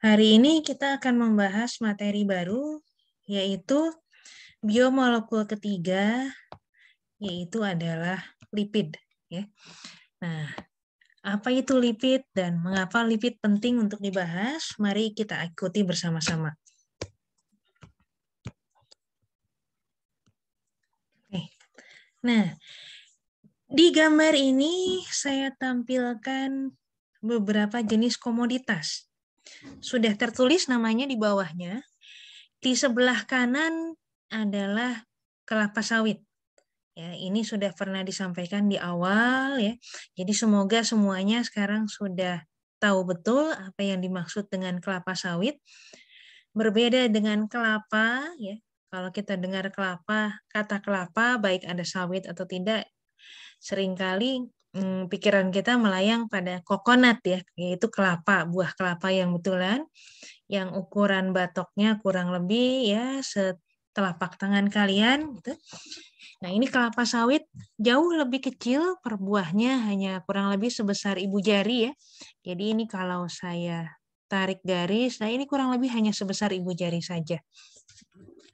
Hari ini kita akan membahas materi baru, yaitu biomolekul ketiga, yaitu adalah lipid. Ya. Nah, apa itu lipid dan mengapa lipid penting untuk dibahas? Mari kita ikuti bersama-sama. Nah, di gambar ini saya tampilkan beberapa jenis komoditas. Sudah tertulis namanya di bawahnya. Di sebelah kanan adalah kelapa sawit. Ya, ini sudah pernah disampaikan di awal ya. Jadi semoga semuanya sekarang sudah tahu betul apa yang dimaksud dengan kelapa sawit. Berbeda dengan kelapa ya. Kalau kita dengar kelapa, kata kelapa baik ada sawit atau tidak, seringkali pikiran kita melayang pada kokonat ya, yaitu kelapa, buah kelapa yang betulan, yang ukuran batoknya kurang lebih ya setelapak tangan kalian gitu. Nah, ini kelapa sawit jauh lebih kecil, per buahnya hanya kurang lebih sebesar ibu jari ya. Jadi ini kalau saya tarik garis, nah ini kurang lebih hanya sebesar ibu jari saja.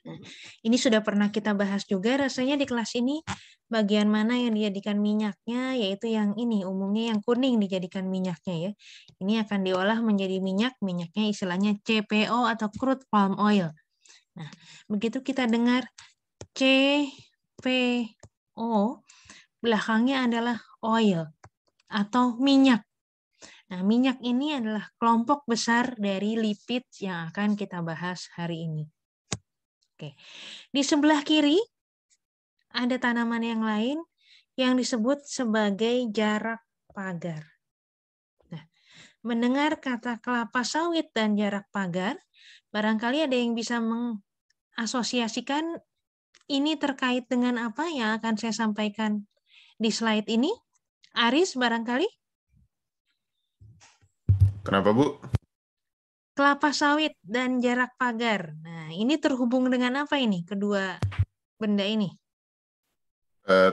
Nah, ini sudah pernah kita bahas juga rasanya di kelas ini, bagian mana yang dijadikan minyaknya, yaitu yang ini, umumnya yang kuning dijadikan minyaknya ya. Ini akan diolah menjadi minyak, minyaknya istilahnya CPO atau crude palm oil. Nah, begitu kita dengar CPO, belakangnya adalah oil atau minyak. Nah, minyak ini adalah kelompok besar dari lipid yang akan kita bahas hari ini. Oke. Di sebelah kiri ada tanaman yang lain yang disebut sebagai jarak pagar. Nah, mendengar kata kelapa sawit dan jarak pagar, barangkali ada yang bisa mengasosiasikan ini terkait dengan apa yang akan saya sampaikan di slide ini. Aris barangkali? Kenapa, Bu? Kelapa sawit dan jarak pagar. Nah, ini terhubung dengan apa ini, kedua benda ini?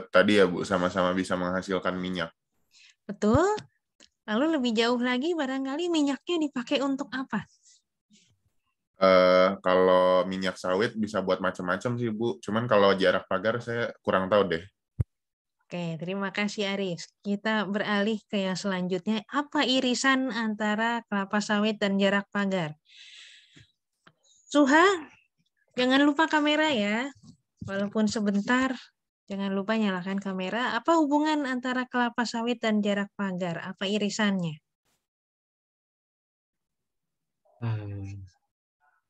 Tadi ya, Bu, sama-sama bisa menghasilkan minyak. Betul. Lalu lebih jauh lagi, barangkali minyaknya dipakai untuk apa? Kalau minyak sawit bisa buat macam-macam sih, Bu. Cuman kalau jarak pagar saya kurang tahu deh. Oke, terima kasih Aris. Kita beralih ke yang selanjutnya. Apa irisan antara kelapa sawit dan jarak pagar? Suha, jangan lupa kamera ya. Walaupun sebentar, jangan lupa nyalakan kamera. Apa hubungan antara kelapa sawit dan jarak pagar? Apa irisannya?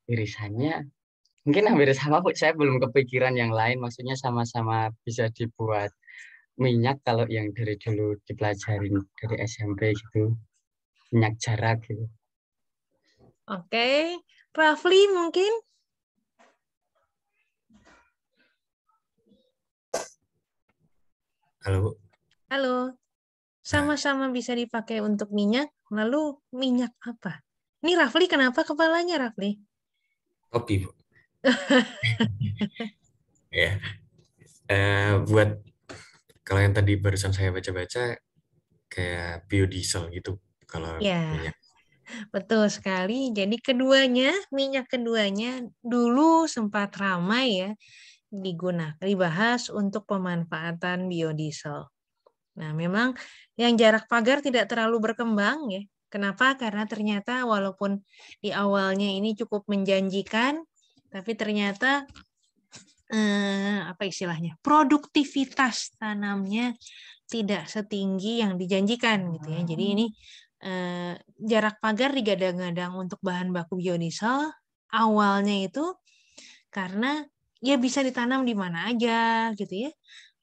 Irisannya mungkin hampir sama, Bu. Saya belum kepikiran yang lain. Maksudnya sama-sama bisa dibuat minyak kalau yang dari dulu dipelajarin dari SMP gitu. Minyak jarak gitu. Oke, Rafli mungkin? Halo, Bu. Halo, sama-sama bisa dipakai untuk minyak. Lalu minyak apa? Ini Rafli kenapa kepalanya Rafli? Kopi, Bu. Ya, buat kalau yang tadi barusan saya baca-baca kayak biodiesel gitu kalau Ya, minyak. betul sekali. Jadi keduanya, minyak keduanya dulu sempat ramai ya dibahas untuk pemanfaatan biodiesel. Nah, memang yang jarak pagar tidak terlalu berkembang ya. Kenapa? Karena ternyata walaupun di awalnya ini cukup menjanjikan, tapi ternyata apa istilahnya? Produktivitas tanamnya tidak setinggi yang dijanjikan gitu ya. Jadi ini jarak pagar digadang-gadang untuk bahan baku biodiesel awalnya itu karena ya bisa ditanam di mana aja gitu ya.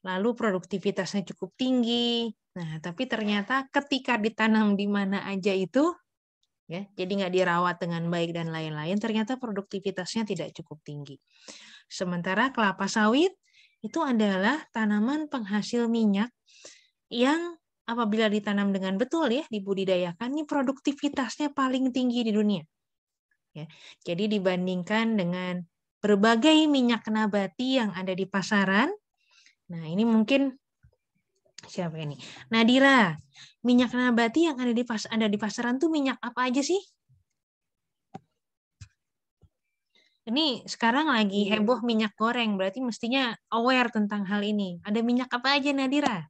Lalu produktivitasnya cukup tinggi. Nah, tapi ternyata ketika ditanam di mana aja itu ya, jadi nggak dirawat dengan baik dan lain-lain, ternyata produktivitasnya tidak cukup tinggi. Sementara kelapa sawit itu adalah tanaman penghasil minyak yang apabila ditanam dengan betul ya, dibudidayakan, ini produktivitasnya paling tinggi di dunia. Ya, jadi dibandingkan dengan berbagai minyak nabati yang ada di pasaran, nah ini mungkin siapa ini? Nadira, minyak nabati yang ada di pasaran tuh minyak apa aja sih? Ini sekarang lagi heboh minyak goreng, berarti mestinya aware tentang hal ini. Ada minyak apa aja, Nadira?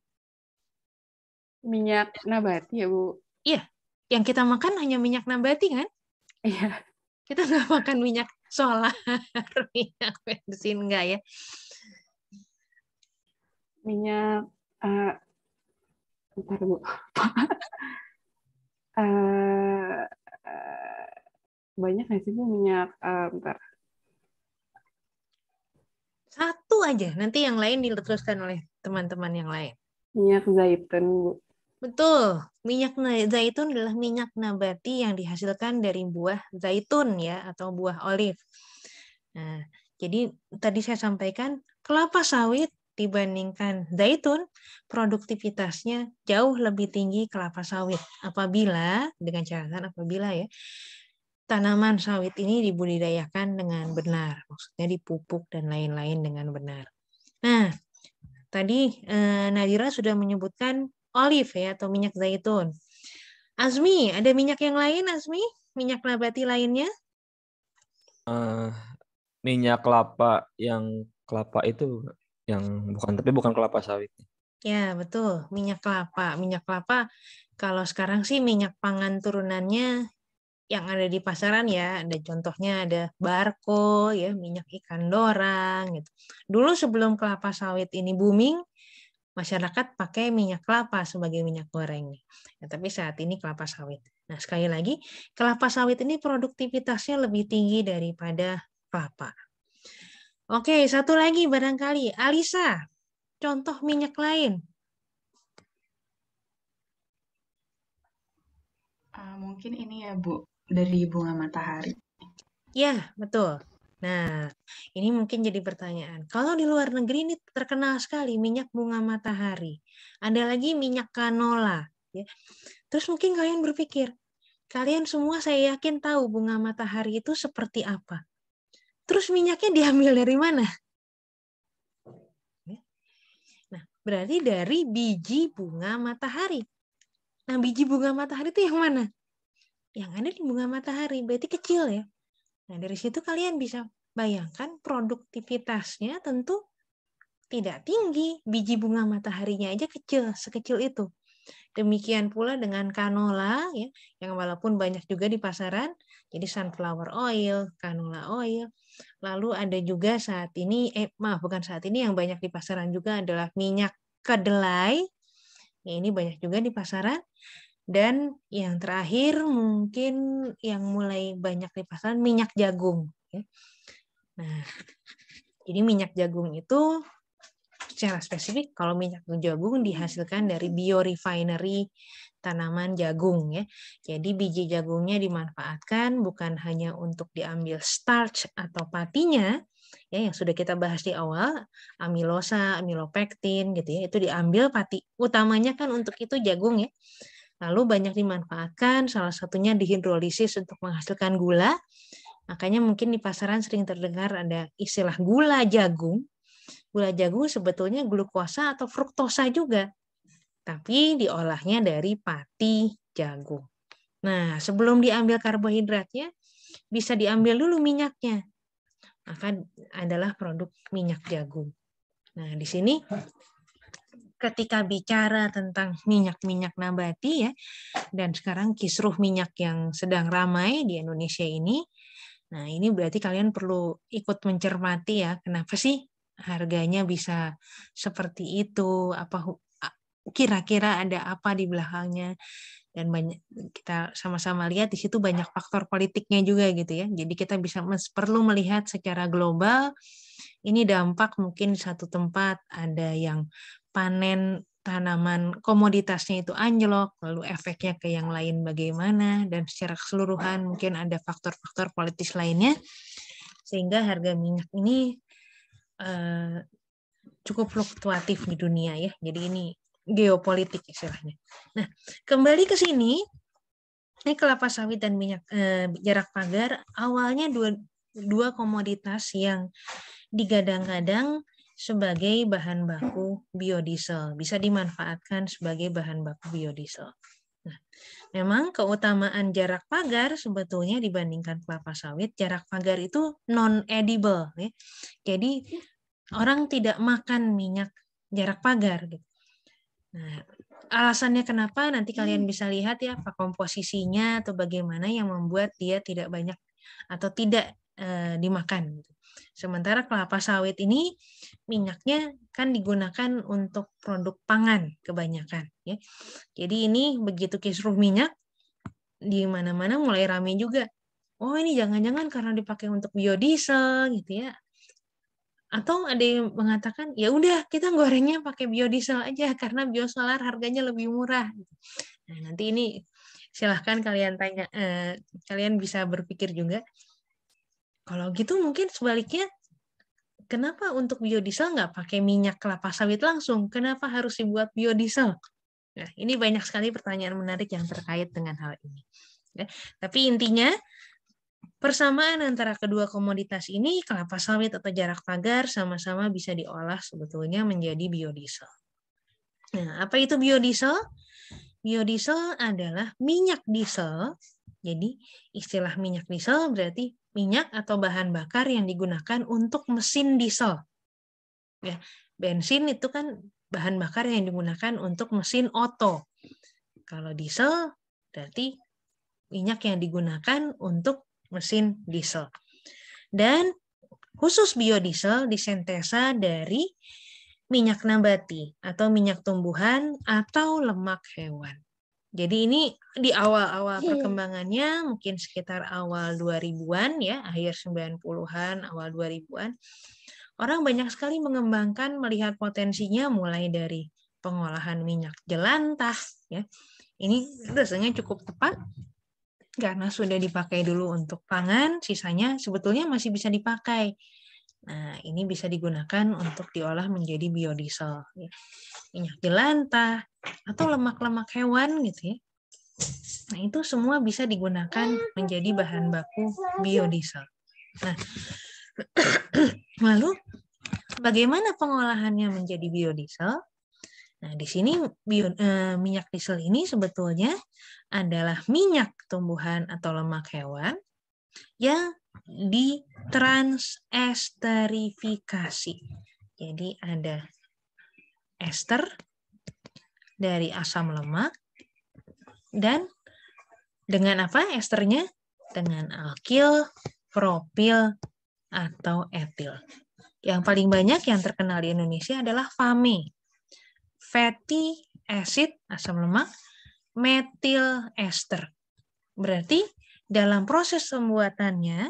Minyak nabati ya, Bu? Iya, yang kita makan hanya minyak nabati kan? Iya. Kita nggak makan minyak solar, minyak bensin, enggak ya? Minyak, bentar, Bu. Eh, banyak nggak sih, Bu, minyak, bentar. Satu aja, nanti yang lain diteruskan oleh teman-teman yang lain. Minyak zaitun, Bu. Betul, minyak zaitun adalah minyak nabati yang dihasilkan dari buah zaitun ya, atau buah olive. Nah, jadi tadi saya sampaikan kelapa sawit dibandingkan zaitun, produktivitasnya jauh lebih tinggi kelapa sawit. Apabila, dengan catatan apabila ya, tanaman sawit ini dibudidayakan dengan benar, maksudnya dipupuk dan lain-lain dengan benar. Nah, tadi Nadira sudah menyebutkan olive ya, atau minyak zaitun. Azmi, ada minyak yang lain, Azmi? Minyak nabati lainnya? Minyak kelapa yang kelapa itu yang bukan kelapa sawit. Ya, betul. Minyak kelapa. Minyak kelapa, kalau sekarang sih minyak pangan turunannya yang ada di pasaran ya, ada contohnya ada Barco ya, minyak ikan dorang gitu. Dulu sebelum kelapa sawit ini booming, masyarakat pakai minyak kelapa sebagai minyak goreng. Ya, tapi saat ini kelapa sawit. Nah, sekali lagi, kelapa sawit ini produktivitasnya lebih tinggi daripada kelapa. Oke, satu lagi barangkali. Alisa, contoh minyak lain. Mungkin ini ya, Bu, dari bunga matahari. Ya, betul. Nah, ini mungkin jadi pertanyaan. Kalau di luar negeri ini terkenal sekali minyak bunga matahari. Ada lagi minyak canola. Ya. Terus mungkin kalian berpikir, kalian semua saya yakin tahu bunga matahari itu seperti apa. Terus minyaknya diambil dari mana? Nah, berarti dari biji bunga matahari. Nah, biji bunga matahari itu yang mana? Yang ada di bunga matahari, berarti kecil ya. Nah, dari situ kalian bisa bayangkan produktivitasnya tentu tidak tinggi. Biji bunga mataharinya aja kecil, sekecil itu. Demikian pula dengan canola, ya, yang walaupun banyak juga di pasaran, jadi sunflower oil, canola oil. Lalu ada juga saat ini, bukan saat ini, yang banyak di pasaran juga adalah minyak kedelai. Ya, ini banyak juga di pasaran. Dan yang terakhir mungkin yang mulai banyak di pasaran minyak jagung. Nah, jadi minyak jagung itu secara spesifik kalau minyak jagung dihasilkan dari biorefinery tanaman jagung ya. Jadi biji jagungnya dimanfaatkan bukan hanya untuk diambil starch atau patinya ya, yang sudah kita bahas di awal, amilosa, amilopektin gitu ya, itu diambil pati. Utamanya kan untuk itu jagung ya. Lalu banyak dimanfaatkan, salah satunya dihidrolisis untuk menghasilkan gula. Makanya mungkin di pasaran sering terdengar ada istilah gula jagung. Gula jagung sebetulnya glukosa atau fruktosa juga, tapi diolahnya dari pati jagung. Nah, sebelum diambil karbohidratnya, bisa diambil dulu minyaknya. Maka adalah produk minyak jagung. Nah, di sini ketika bicara tentang minyak-minyak nabati ya, dan sekarang kisruh minyak yang sedang ramai di Indonesia ini, nah ini berarti kalian perlu ikut mencermati ya, kenapa sih harganya bisa seperti itu, apa kira-kira ada apa di belakangnya, dan banyak kita sama-sama lihat di situ banyak faktor politiknya juga gitu ya. Jadi kita bisa perlu melihat secara global, ini dampak mungkin di satu tempat ada yang panen tanaman komoditasnya itu anjlok, lalu efeknya ke yang lain bagaimana, dan secara keseluruhan mungkin ada faktor-faktor politis lainnya, sehingga harga minyak ini cukup fluktuatif di dunia ya. Jadi ini geopolitik istilahnya. Nah, kembali ke sini, ini kelapa sawit dan minyak jarak pagar awalnya dua komoditas yang digadang-gadang sebagai bahan baku biodiesel, bisa dimanfaatkan sebagai bahan baku biodiesel. Nah, memang keutamaan jarak pagar sebetulnya dibandingkan kelapa sawit, jarak pagar itu non-edible. Ya. Jadi orang tidak makan minyak jarak pagar. Gitu. Nah, alasannya kenapa nanti kalian bisa lihat ya apa komposisinya atau bagaimana yang membuat dia tidak banyak atau tidak dimakan. Gitu. Sementara kelapa sawit ini minyaknya kan digunakan untuk produk pangan kebanyakan. Ya. Jadi ini begitu kisruh minyak di mana-mana mulai ramai juga. Oh ini jangan-jangan karena dipakai untuk biodiesel gitu ya. Atau ada yang mengatakan ya udah kita gorengnya pakai biodiesel aja karena biosolar harganya lebih murah. Nah nanti ini silahkan kalian tanya, kalian bisa berpikir juga. Kalau gitu mungkin sebaliknya, kenapa untuk biodiesel nggak pakai minyak kelapa sawit langsung? Kenapa harus dibuat biodiesel? Nah, ini banyak sekali pertanyaan menarik yang terkait dengan hal ini. Ya, tapi intinya, persamaan antara kedua komoditas ini, kelapa sawit atau jarak pagar, sama-sama bisa diolah sebetulnya menjadi biodiesel. Nah, apa itu biodiesel? Biodiesel adalah minyak diesel. Jadi, istilah minyak diesel berarti minyak atau bahan bakar yang digunakan untuk mesin diesel. Ya, bensin itu kan bahan bakar yang digunakan untuk mesin oto. Kalau diesel berarti minyak yang digunakan untuk mesin diesel. Dan khusus biodiesel disintesa dari minyak nabati atau minyak tumbuhan atau lemak hewan. Jadi ini di awal-awal perkembangannya mungkin sekitar awal 2000-an ya, akhir 90-an, awal 2000-an. Orang banyak sekali mengembangkan melihat potensinya mulai dari pengolahan minyak jelantah ya. Ini rasanya cukup tepat karena sudah dipakai dulu untuk pangan, sisanya sebetulnya masih bisa dipakai. Nah, ini bisa digunakan untuk diolah menjadi biodiesel ya. Minyak jelantah atau lemak-lemak hewan gitu ya. Nah, itu semua bisa digunakan menjadi bahan baku biodiesel. Nah, lalu bagaimana pengolahannya menjadi biodiesel? Nah, di sini minyak diesel ini sebetulnya adalah minyak tumbuhan atau lemak hewan yang ditransesterifikasi. Jadi ada ester dari asam lemak dan dengan apa esternya? Dengan alkil, propil, atau etil. Yang paling banyak yang terkenal di Indonesia adalah FAME. Fatty acid, asam lemak, metil ester. Berarti dalam proses pembuatannya,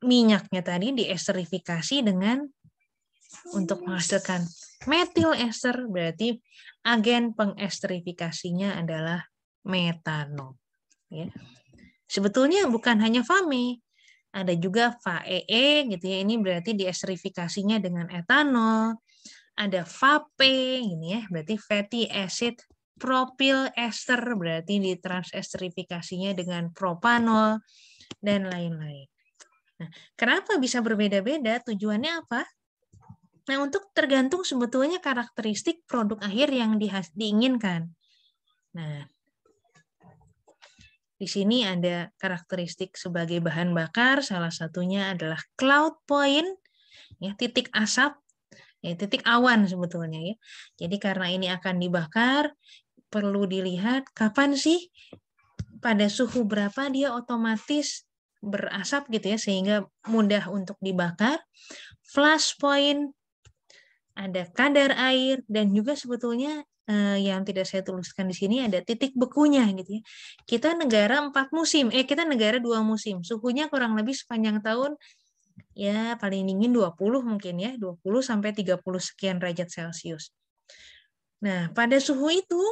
minyaknya tadi diesterifikasi dengan untuk menghasilkan metil ester, berarti agen pengesterifikasinya adalah metanol. Ya. Sebetulnya bukan hanya FAME, ada juga FAEE gitu ya. Ini berarti diesterifikasinya dengan etanol. Ada FAPE ini ya, berarti fatty acid propyl ester, berarti ditransesterifikasinya dengan propanol dan lain-lain. Nah, kenapa bisa berbeda-beda? Tujuannya apa? Nah, untuk tergantung sebetulnya karakteristik produk akhir yang diinginkan. Nah, di sini ada karakteristik sebagai bahan bakar, salah satunya adalah cloud point, ya, titik asap, ya, titik awan sebetulnya ya. Jadi karena ini akan dibakar, perlu dilihat kapan sih, pada suhu berapa dia otomatis berasap gitu ya, sehingga mudah untuk dibakar. Flash point, ada kadar air, dan juga sebetulnya yang tidak saya tuliskan di sini ada titik bekunya gitu ya. Kita negara 4 musim, kita negara 2 musim. Suhunya kurang lebih sepanjang tahun ya paling dingin 20 mungkin ya, 20 sampai 30 sekian derajat Celcius. Nah, pada suhu itu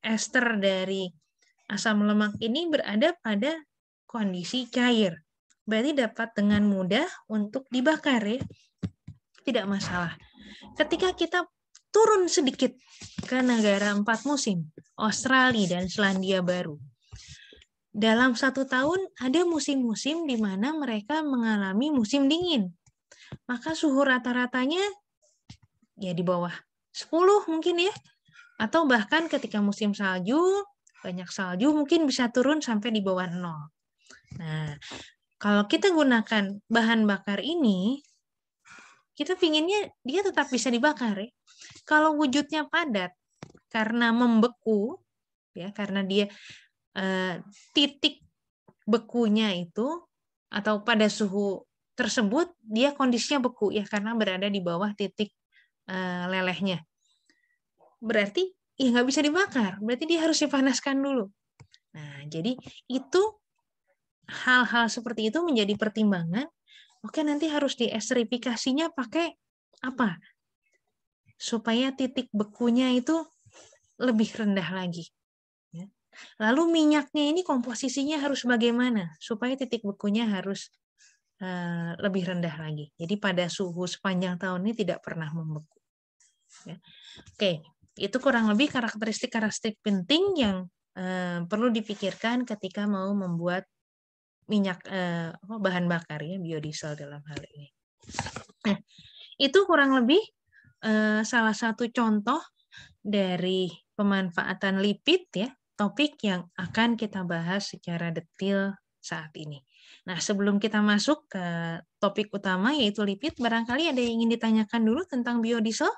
ester dari asam lemak ini berada pada kondisi cair. Berarti dapat dengan mudah untuk dibakar ya. Tidak masalah. Ketika kita turun sedikit ke negara 4 musim, Australia dan Selandia Baru. Dalam 1 tahun ada musim-musim di mana mereka mengalami musim dingin. maka suhu rata-ratanya ya di bawah 10 mungkin ya. Atau bahkan ketika musim salju, banyak salju mungkin bisa turun sampai di bawah 0. Nah, kalau kita gunakan bahan bakar ini, kita pinginnya dia tetap bisa dibakar ya. Kalau wujudnya padat karena membeku, ya karena dia titik bekunya itu atau pada suhu tersebut dia kondisinya beku ya karena berada di bawah titik lelehnya. Berarti ya nggak bisa dibakar, berarti dia harus dipanaskan dulu. Nah, jadi itu hal-hal seperti itu menjadi pertimbangan. Oke, nanti harus diesterifikasinya pakai apa? Supaya titik bekunya itu lebih rendah lagi. Lalu minyaknya ini komposisinya harus bagaimana? Supaya titik bekunya harus lebih rendah lagi. Jadi pada suhu sepanjang tahun ini tidak pernah membeku. Ya. Oke, itu kurang lebih karakteristik-karakteristik penting yang perlu dipikirkan ketika mau membuat minyak bahan bakar ya biodiesel dalam hal ini. Nah, itu kurang lebih salah satu contoh dari pemanfaatan lipid ya, topik yang akan kita bahas secara detail saat ini. Nah, sebelum kita masuk ke topik utama yaitu lipid, barangkali ada yang ingin ditanyakan dulu tentang biodiesel?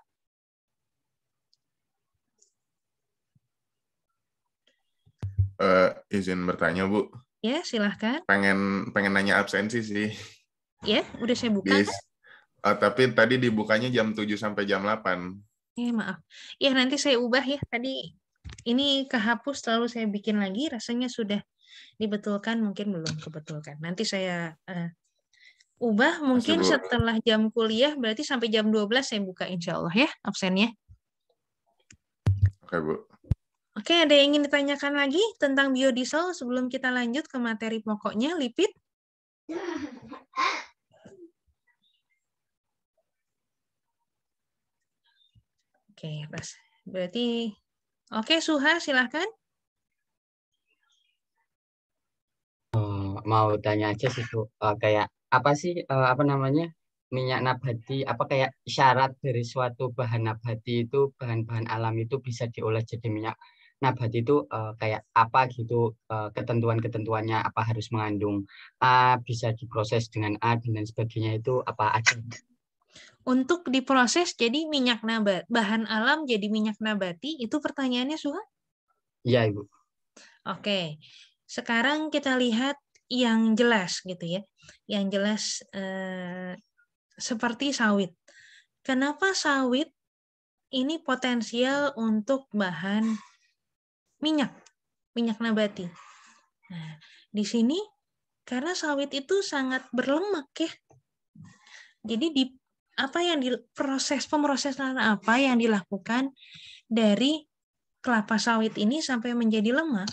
Izin bertanya, Bu. Ya, silahkan. Pengen nanya absensi sih. Ya, udah saya buka. Tapi tadi dibukanya jam 7 sampai jam 8. Ya, maaf. Ya, nanti saya ubah ya. Tadi ini kehapus lalu saya bikin lagi. Rasanya sudah dibetulkan, mungkin belum kebetulkan. Nanti saya ubah mungkin setelah jam kuliah, berarti sampai jam 12 saya buka insya Allah ya absennya. Oke, Bu. Oke, ada yang ingin ditanyakan lagi tentang biodiesel sebelum kita lanjut ke materi pokoknya, lipid? Oke, pas. Berarti, oke, Suha, silahkan. Mau tanya aja sih, Bu. Kayak apa sih, minyak nabati, apa kayak syarat dari suatu bahan nabati itu, bahan-bahan alam itu bisa diolah jadi minyak nabati itu kayak apa gitu, ketentuan-ketentuannya apa harus mengandung A, bisa diproses dengan A, dan lain sebagainya itu apa aja? Untuk diproses jadi minyak nabat, bahan alam jadi minyak nabati, itu pertanyaannya, Suha? Iya, Ibu. Oke, sekarang kita lihat yang jelas gitu ya. Yang jelas seperti sawit. Kenapa sawit ini potensial untuk bahan minyak nabati? Nah, di sini karena sawit itu sangat berlemak ya. Jadi pemrosesan apa yang dilakukan dari kelapa sawit ini sampai menjadi lemak,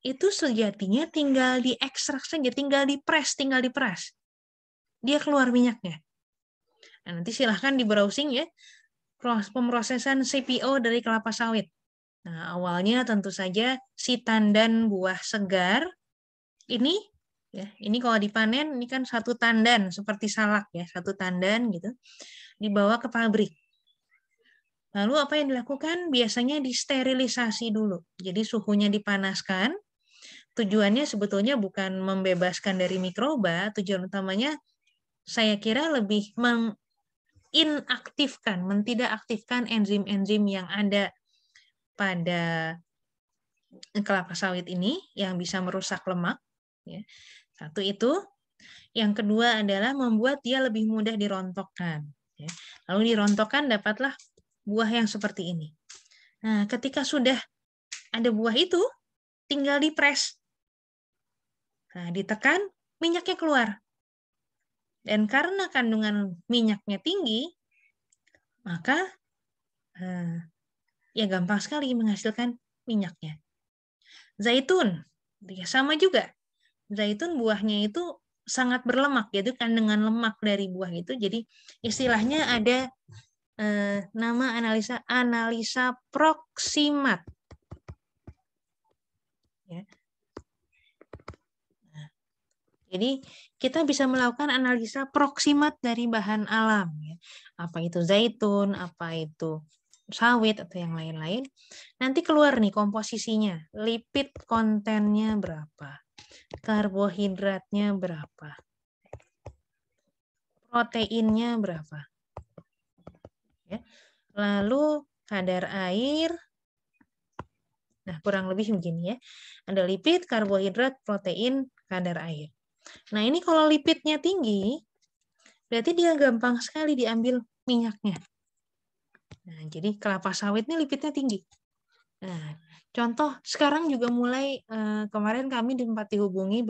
itu sejatinya tinggal diekstrak saja, tinggal diperas. Dia keluar minyaknya. Nah, nanti silahkan di browsing ya, pemrosesan CPO dari kelapa sawit. Nah, awalnya tentu saja si tandan buah segar ini ya, ini kalau dipanen ini kan satu tandan seperti salak ya, satu tandan gitu. Dibawa ke pabrik. Lalu apa yang dilakukan? Biasanya disterilisasi dulu. Jadi suhunya dipanaskan. Tujuannya sebetulnya bukan membebaskan dari mikroba, tujuan utamanya saya kira lebih tidak aktifkan enzim-enzim yang ada pada kelapa sawit ini yang bisa merusak lemak. Ya. Satu itu. Yang kedua adalah membuat dia lebih mudah dirontokkan. Ya. Lalu dirontokkan dapatlah buah yang seperti ini. Nah, ketika sudah ada buah itu, tinggal dipres. Nah, ditekan, minyaknya keluar. Dan karena kandungan minyaknya tinggi, maka ya gampang sekali menghasilkan minyaknya. Zaitun, sama juga. Zaitun buahnya itu sangat berlemak, yaitu kandungan lemak dari buah itu. Jadi istilahnya ada nama analisa proksimat. Ya. Nah, Jadi kita bisa melakukan analisa proksimat dari bahan alam, ya. Apa itu zaitun, apa itu sawit atau yang lain-lain. Nanti keluar nih komposisinya, lipid kontennya berapa, karbohidratnya berapa, proteinnya berapa, ya. Lalu kadar air. Nah, kurang lebih begini ya. Ada lipid, karbohidrat, protein, kadar air. Nah, ini kalau lipidnya tinggi, berarti dia gampang sekali diambil minyaknya. Nah, jadi kelapa sawit ini lipidnya tinggi. Nah, contoh sekarang juga mulai, kemarin kami sempat dihubungi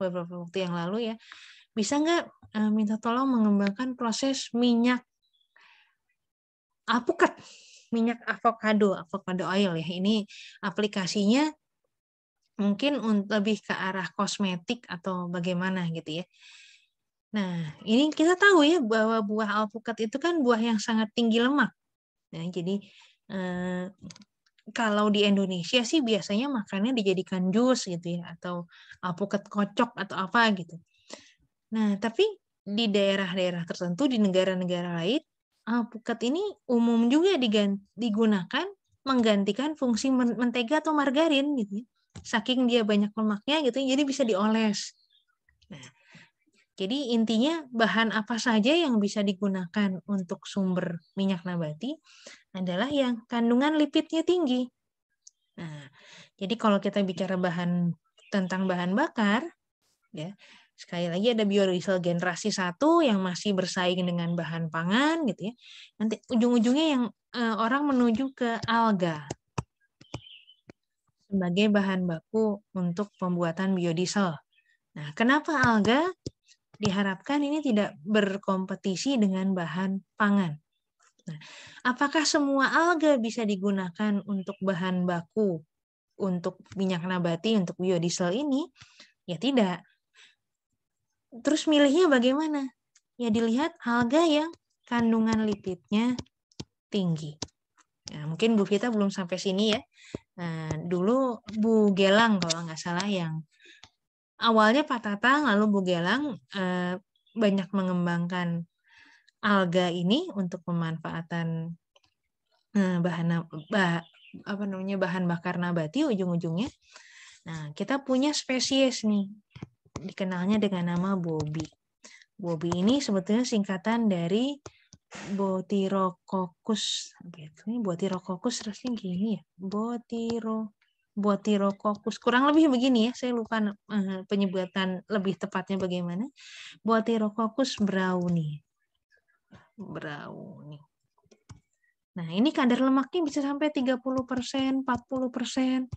beberapa waktu yang lalu ya, bisa nggak minta tolong mengembangkan proses minyak alpukat, minyak avocado oil ya. Ini aplikasinya mungkin lebih ke arah kosmetik atau bagaimana gitu ya. Nah, ini kita tahu ya bahwa buah alpukat itu kan buah yang sangat tinggi lemak. Nah, jadi kalau di Indonesia sih biasanya makannya dijadikan jus gitu ya, atau alpukat kocok atau apa gitu. Nah, tapi di daerah-daerah tertentu, di negara-negara lain, alpukat ini umum juga digunakan menggantikan fungsi mentega atau margarin gitu ya. Saking dia banyak lemaknya gitu, jadi bisa dioles. Nah, jadi intinya bahan apa saja yang bisa digunakan untuk sumber minyak nabati adalah yang kandungan lipidnya tinggi. Nah, jadi kalau kita bicara tentang bahan bakar, ya sekali lagi ada biodiesel generasi 1 yang masih bersaing dengan bahan pangan gitu ya. Nanti ujung-ujungnya yang orang menuju ke alga sebagai bahan baku untuk pembuatan biodiesel. Nah, kenapa alga? Diharapkan ini tidak berkompetisi dengan bahan pangan. Nah, apakah semua alga bisa digunakan untuk bahan baku untuk minyak nabati, untuk biodiesel ini? Ya tidak. Terus milihnya bagaimana? Ya dilihat alga yang kandungan lipidnya tinggi. Nah, mungkin Bu Vita belum sampai sini ya. Nah, dulu Bu Gelang kalau nggak salah yang awalnya Pak Tatang, lalu Bu Gelang banyak mengembangkan alga ini untuk pemanfaatan bahan bakar nabati ujung-ujungnya. Nah, kita punya spesies nih, dikenalnya dengan nama Bobi. Bobi ini sebetulnya singkatan dari Botirococcus. Ini Botirococcus terusnya gini ya. Botirococcus. Kurang lebih begini ya, saya lupa penyebutan lebih tepatnya bagaimana. Botirococcus brownie. Nah, ini kadar lemaknya bisa sampai 30%, 40%.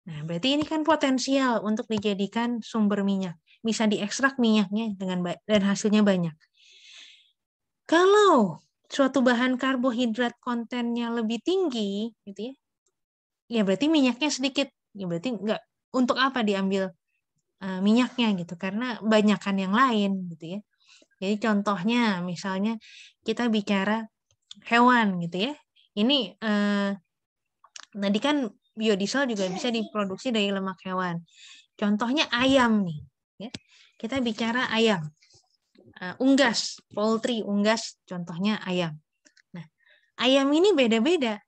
Nah, berarti ini kan potensial untuk dijadikan sumber minyak. Bisa diekstrak minyaknya dan hasilnya banyak. Kalau suatu bahan karbohidrat kontennya lebih tinggi, gitu ya, ya berarti minyaknya sedikit. Ya berarti enggak, untuk apa diambil minyaknya gitu? Karena banyakan yang lain, gitu ya. Jadi contohnya, misalnya kita bicara hewan, gitu ya. Ini tadi kan biodiesel juga bisa diproduksi dari lemak hewan. Contohnya ayam nih, ya. Kita bicara ayam. Unggas, poultry, unggas, contohnya ayam. Nah, ayam ini beda-beda.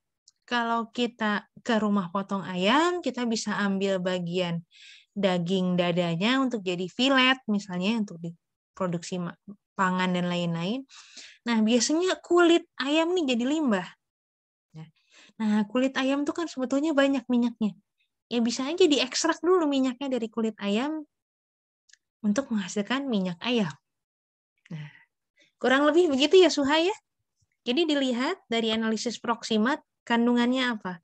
Kalau kita ke rumah potong ayam, kita bisa ambil bagian daging dadanya untuk jadi filet, misalnya untuk diproduksi pangan dan lain-lain. Nah, biasanya kulit ayam nih jadi limbah. Nah, kulit ayam tuh kan sebetulnya banyak minyaknya. Ya bisa aja diekstrak dulu minyaknya dari kulit ayam untuk menghasilkan minyak ayam. Nah, kurang lebih begitu ya Suha ya. Jadi dilihat dari analisis proksimat kandungannya apa.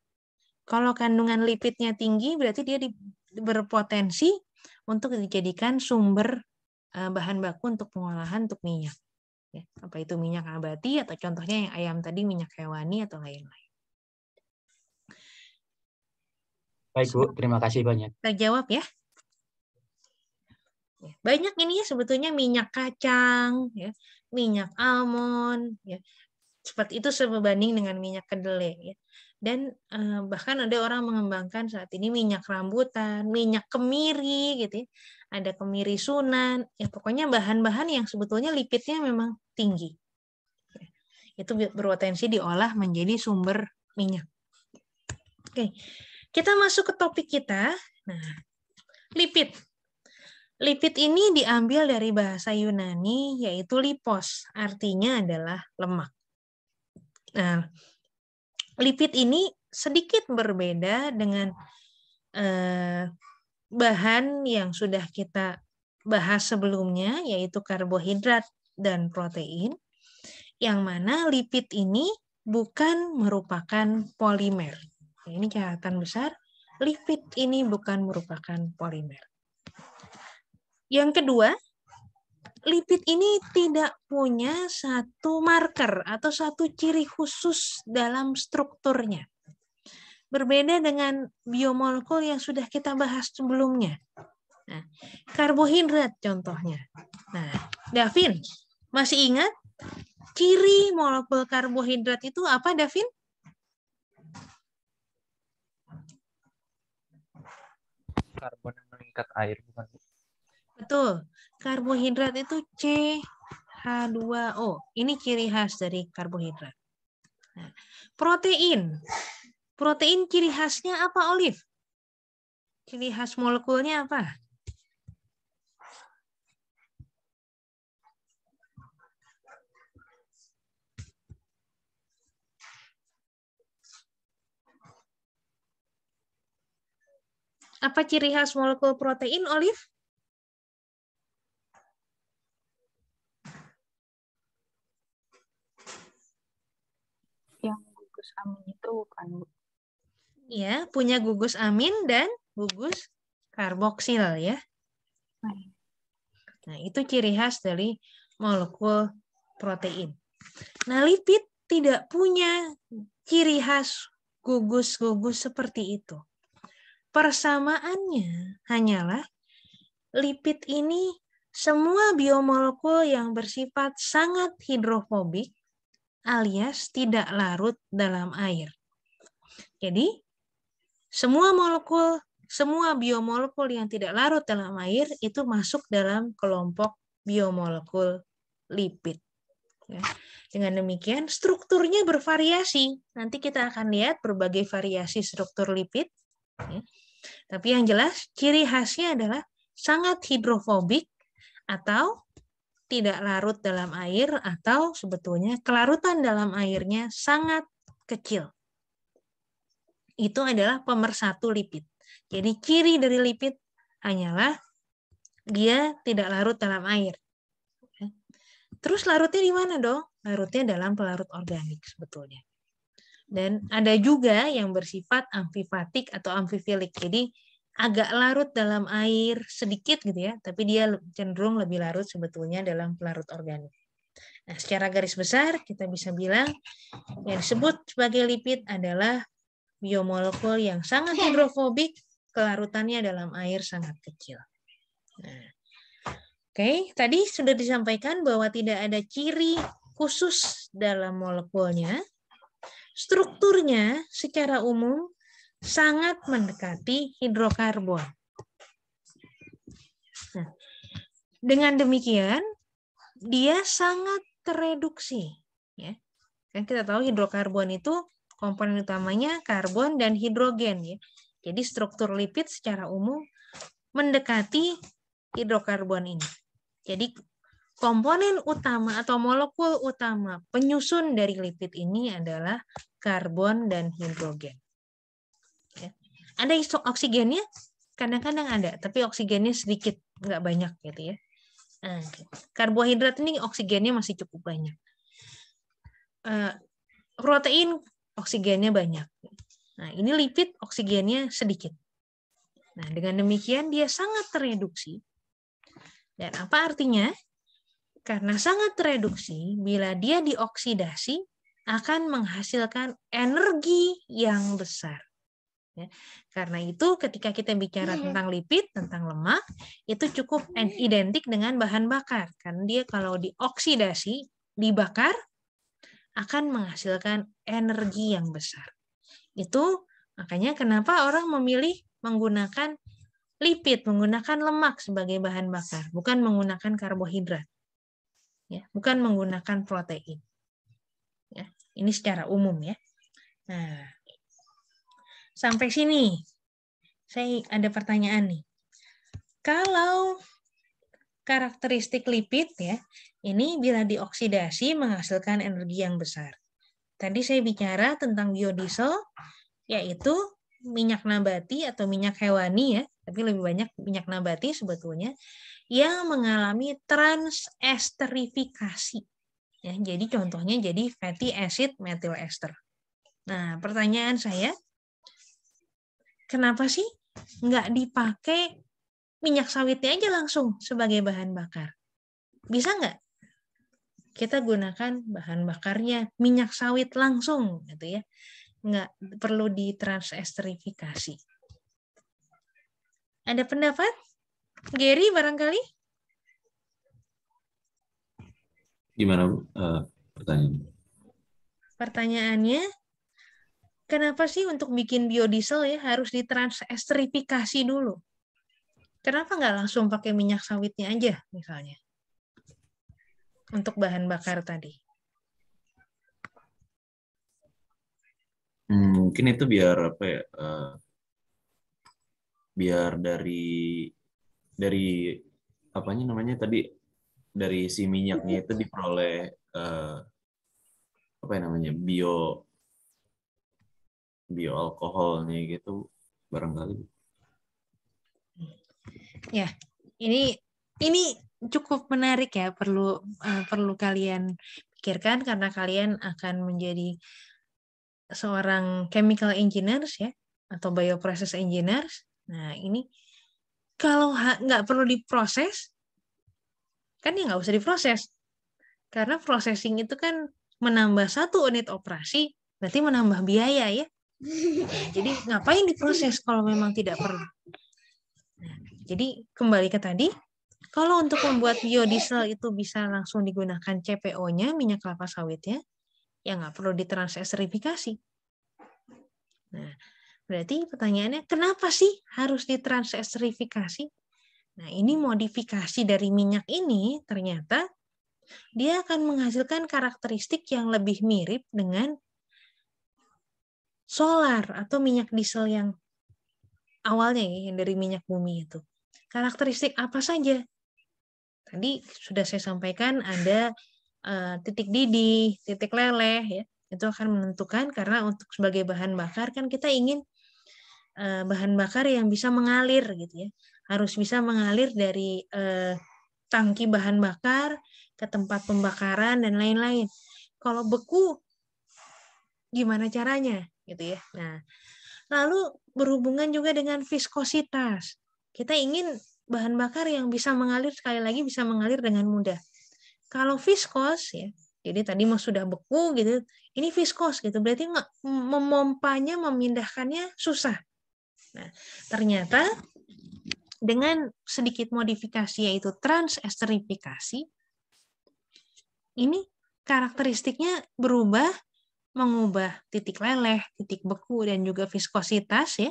Kalau kandungan lipidnya tinggi berarti dia berpotensi untuk dijadikan sumber bahan baku untuk pengolahan untuk minyak. Ya, apa itu minyak nabati atau contohnya yang ayam tadi minyak hewani atau lain-lain. Baik Bu, terima kasih banyak. Kita jawab ya. Banyak ini ya sebetulnya minyak kacang, ya, minyak almond, ya. Seperti itu sebanding dengan minyak kedelai. Ya. Dan bahkan ada orang mengembangkan saat ini minyak rambutan, minyak kemiri gitu ya. Ada kemiri Sunan, ya pokoknya bahan-bahan yang sebetulnya lipidnya memang tinggi. Itu berpotensi diolah menjadi sumber minyak. Oke, kita masuk ke topik kita. Nah, lipid. Lipid ini diambil dari bahasa Yunani yaitu lipos, artinya adalah lemak. Nah, lipid ini sedikit berbeda dengan bahan yang sudah kita bahas sebelumnya, yaitu karbohidrat dan protein, yang mana lipid ini bukan merupakan polimer. Ini catatan besar, lipid ini bukan merupakan polimer. Yang kedua, lipid ini tidak punya satu marker atau satu ciri khusus dalam strukturnya. Berbeda dengan biomolekul yang sudah kita bahas sebelumnya. Nah, karbohidrat contohnya. Nah, Davin, masih ingat ciri molekul karbohidrat itu apa, Davin? Karbon yang mengikat air, bukan? Betul. Karbohidrat itu CH2O. Ini ciri khas dari karbohidrat. Nah, protein. Protein ciri khasnya apa, Olive? Ciri khas molekulnya apa? Apa ciri khas molekul protein, Olive? Yang gugus amin itu bukan, Bu. Ya, punya gugus amin dan gugus karboksil ya. Nah, itu ciri khas dari molekul protein. Nah, lipid tidak punya ciri khas gugus-gugus seperti itu. Persamaannya hanyalah lipid ini semua biomolekul yang bersifat sangat hidrofobik alias tidak larut dalam air. Jadi, semua biomolekul yang tidak larut dalam air itu masuk dalam kelompok biomolekul lipid. Ya. Dengan demikian, strukturnya bervariasi. Nanti kita akan lihat berbagai variasi struktur lipid. Ya. Tapi yang jelas, ciri khasnya adalah sangat hidrofobik atau tidak larut dalam air, atau sebetulnya kelarutan dalam airnya sangat kecil. Itu adalah pemersatu lipid. Jadi ciri dari lipid hanyalah dia tidak larut dalam air. Terus larutnya di mana dong? Larutnya dalam pelarut organik sebetulnya. Dan ada juga yang bersifat amfifatik atau amfifilik. Jadi agak larut dalam air sedikit gitu ya, tapi dia cenderung lebih larut sebetulnya dalam pelarut organik. Nah, secara garis besar kita bisa bilang yang disebut sebagai lipid adalah biomolekul yang sangat hidrofobik, kelarutannya dalam air sangat kecil. Nah, oke, tadi sudah disampaikan bahwa tidak ada ciri khusus dalam molekulnya. Strukturnya secara umum sangat mendekati hidrokarbon. Nah, dengan demikian, dia sangat tereduksi. Ya. Kan kita tahu hidrokarbon itu komponen utamanya karbon dan hidrogen. Ya. Jadi struktur lipid secara umum mendekati hidrokarbon ini. Jadi komponen utama atau molekul utama penyusun dari lipid ini adalah karbon dan hidrogen. Ya. Ada oksigennya? Kadang-kadang ada, tapi oksigennya sedikit, nggak banyak gitu ya. Nah, karbohidrat ini oksigennya masih cukup banyak. Protein oksigennya banyak. Nah, ini lipid oksigennya sedikit. Nah, dengan demikian dia sangat tereduksi. Dan apa artinya? Karena sangat tereduksi, bila dia dioksidasi akan menghasilkan energi yang besar. Ya. Karena itu ketika kita bicara tentang lipid, tentang lemak, itu cukup identik dengan bahan bakar. Karena dia kalau dioksidasi, dibakar, akan menghasilkan energi yang besar. Itu makanya kenapa orang memilih menggunakan lipid, menggunakan lemak sebagai bahan bakar, bukan menggunakan karbohidrat. Ya, bukan menggunakan protein. Ya, ini secara umum ya. Nah, sampai sini saya ada pertanyaan nih. Kalau karakteristik lipid ya, ini bila dioksidasi menghasilkan energi yang besar. Tadi saya bicara tentang biodiesel, yaitu minyak nabati atau minyak hewani ya, tapi lebih banyak minyak nabati sebetulnya, yang mengalami transesterifikasi. Ya, jadi contohnya jadi fatty acid methyl ester. Nah, pertanyaan saya, kenapa sih nggak dipakai minyak sawitnya aja langsung sebagai bahan bakar? Bisa nggak kita gunakan bahan bakarnya minyak sawit langsung, gitu ya? Nggak perlu ditransesterifikasi. Ada pendapat? Gary barangkali? Gimana Bu? Pertanyaan? Pertanyaannya, kenapa sih untuk bikin biodiesel ya harus ditransesterifikasi dulu? Kenapa nggak langsung pakai minyak sawitnya aja misalnya? Untuk bahan bakar tadi. Mungkin itu biar apa ya? Biar dari apanya namanya tadi, dari si minyaknya itu diperoleh apa ya namanya, bioalkoholnya gitu barangkali. Ya, ini cukup menarik ya, perlu kalian pikirkan karena kalian akan menjadi seorang chemical engineers ya, atau bioprocess engineers. Nah, ini kalau nggak perlu diproses, kan ya nggak usah diproses. Karena processing itu kan menambah 1 unit operasi, berarti menambah biaya ya. Nah, jadi ngapain diproses kalau memang tidak perlu? Nah, jadi kembali ke tadi, kalau untuk membuat biodiesel itu bisa langsung digunakan CPO-nya, minyak kelapa sawitnya, ya nggak perlu ditransesterifikasi. Nah, berarti pertanyaannya, kenapa sih harus ditransesterifikasi? Nah, ini modifikasi dari minyak ini ternyata dia akan menghasilkan karakteristik yang lebih mirip dengan solar atau minyak diesel yang awalnya ya, yang dari minyak bumi itu. Karakteristik apa saja? Tadi sudah saya sampaikan ada titik didih, titik leleh ya. Itu akan menentukan karena untuk sebagai bahan bakar kan kita ingin bahan bakar yang bisa mengalir gitu ya. Harus bisa mengalir dari tangki bahan bakar ke tempat pembakaran dan lain-lain. Kalau beku gimana caranya gitu ya. Nah, lalu berhubungan juga dengan viskositas. Kita ingin bahan bakar yang bisa mengalir, sekali lagi bisa mengalir dengan mudah. Kalau viskos ya, jadi tadi mah sudah beku gitu, ini viskos gitu, berarti memompanya, memindahkannya susah. Nah, ternyata dengan sedikit modifikasi yaitu transesterifikasi, ini karakteristiknya berubah, mengubah titik leleh, titik beku, dan juga viskositas ya,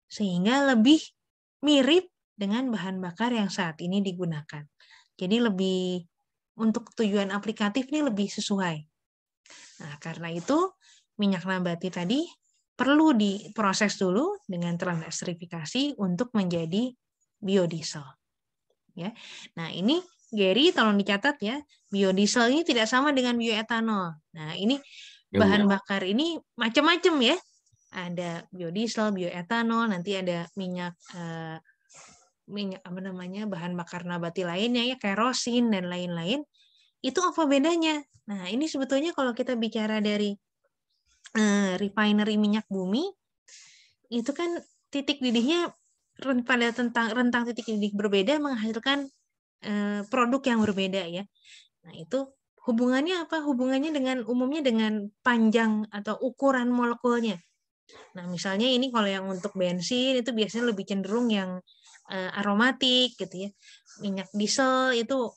sehingga lebih mirip dengan bahan bakar yang saat ini digunakan. Jadi lebih untuk tujuan aplikatif ini lebih sesuai. Nah, karena itu minyak nabati tadi perlu diproses dulu dengan transesterifikasi untuk menjadi biodiesel. Ya. Nah, ini Gary tolong dicatat ya, biodiesel ini tidak sama dengan bioetanol. Nah, ini bahan bakar ini macam-macam ya. Ada biodiesel, bioetanol, nanti ada minyak apa namanya, bahan bakar nabati lainnya ya, kerosin dan lain-lain. Itu apa bedanya? Nah, ini sebetulnya kalau kita bicara dari refinery minyak bumi, itu kan titik didihnya pada rentang titik didih berbeda menghasilkan produk yang berbeda ya. Nah, itu hubungannya apa? Hubungannya dengan umumnya dengan panjang atau ukuran molekulnya. Nah, misalnya ini kalau yang untuk bensin itu biasanya lebih cenderung yang aromatik gitu ya. Minyak diesel itu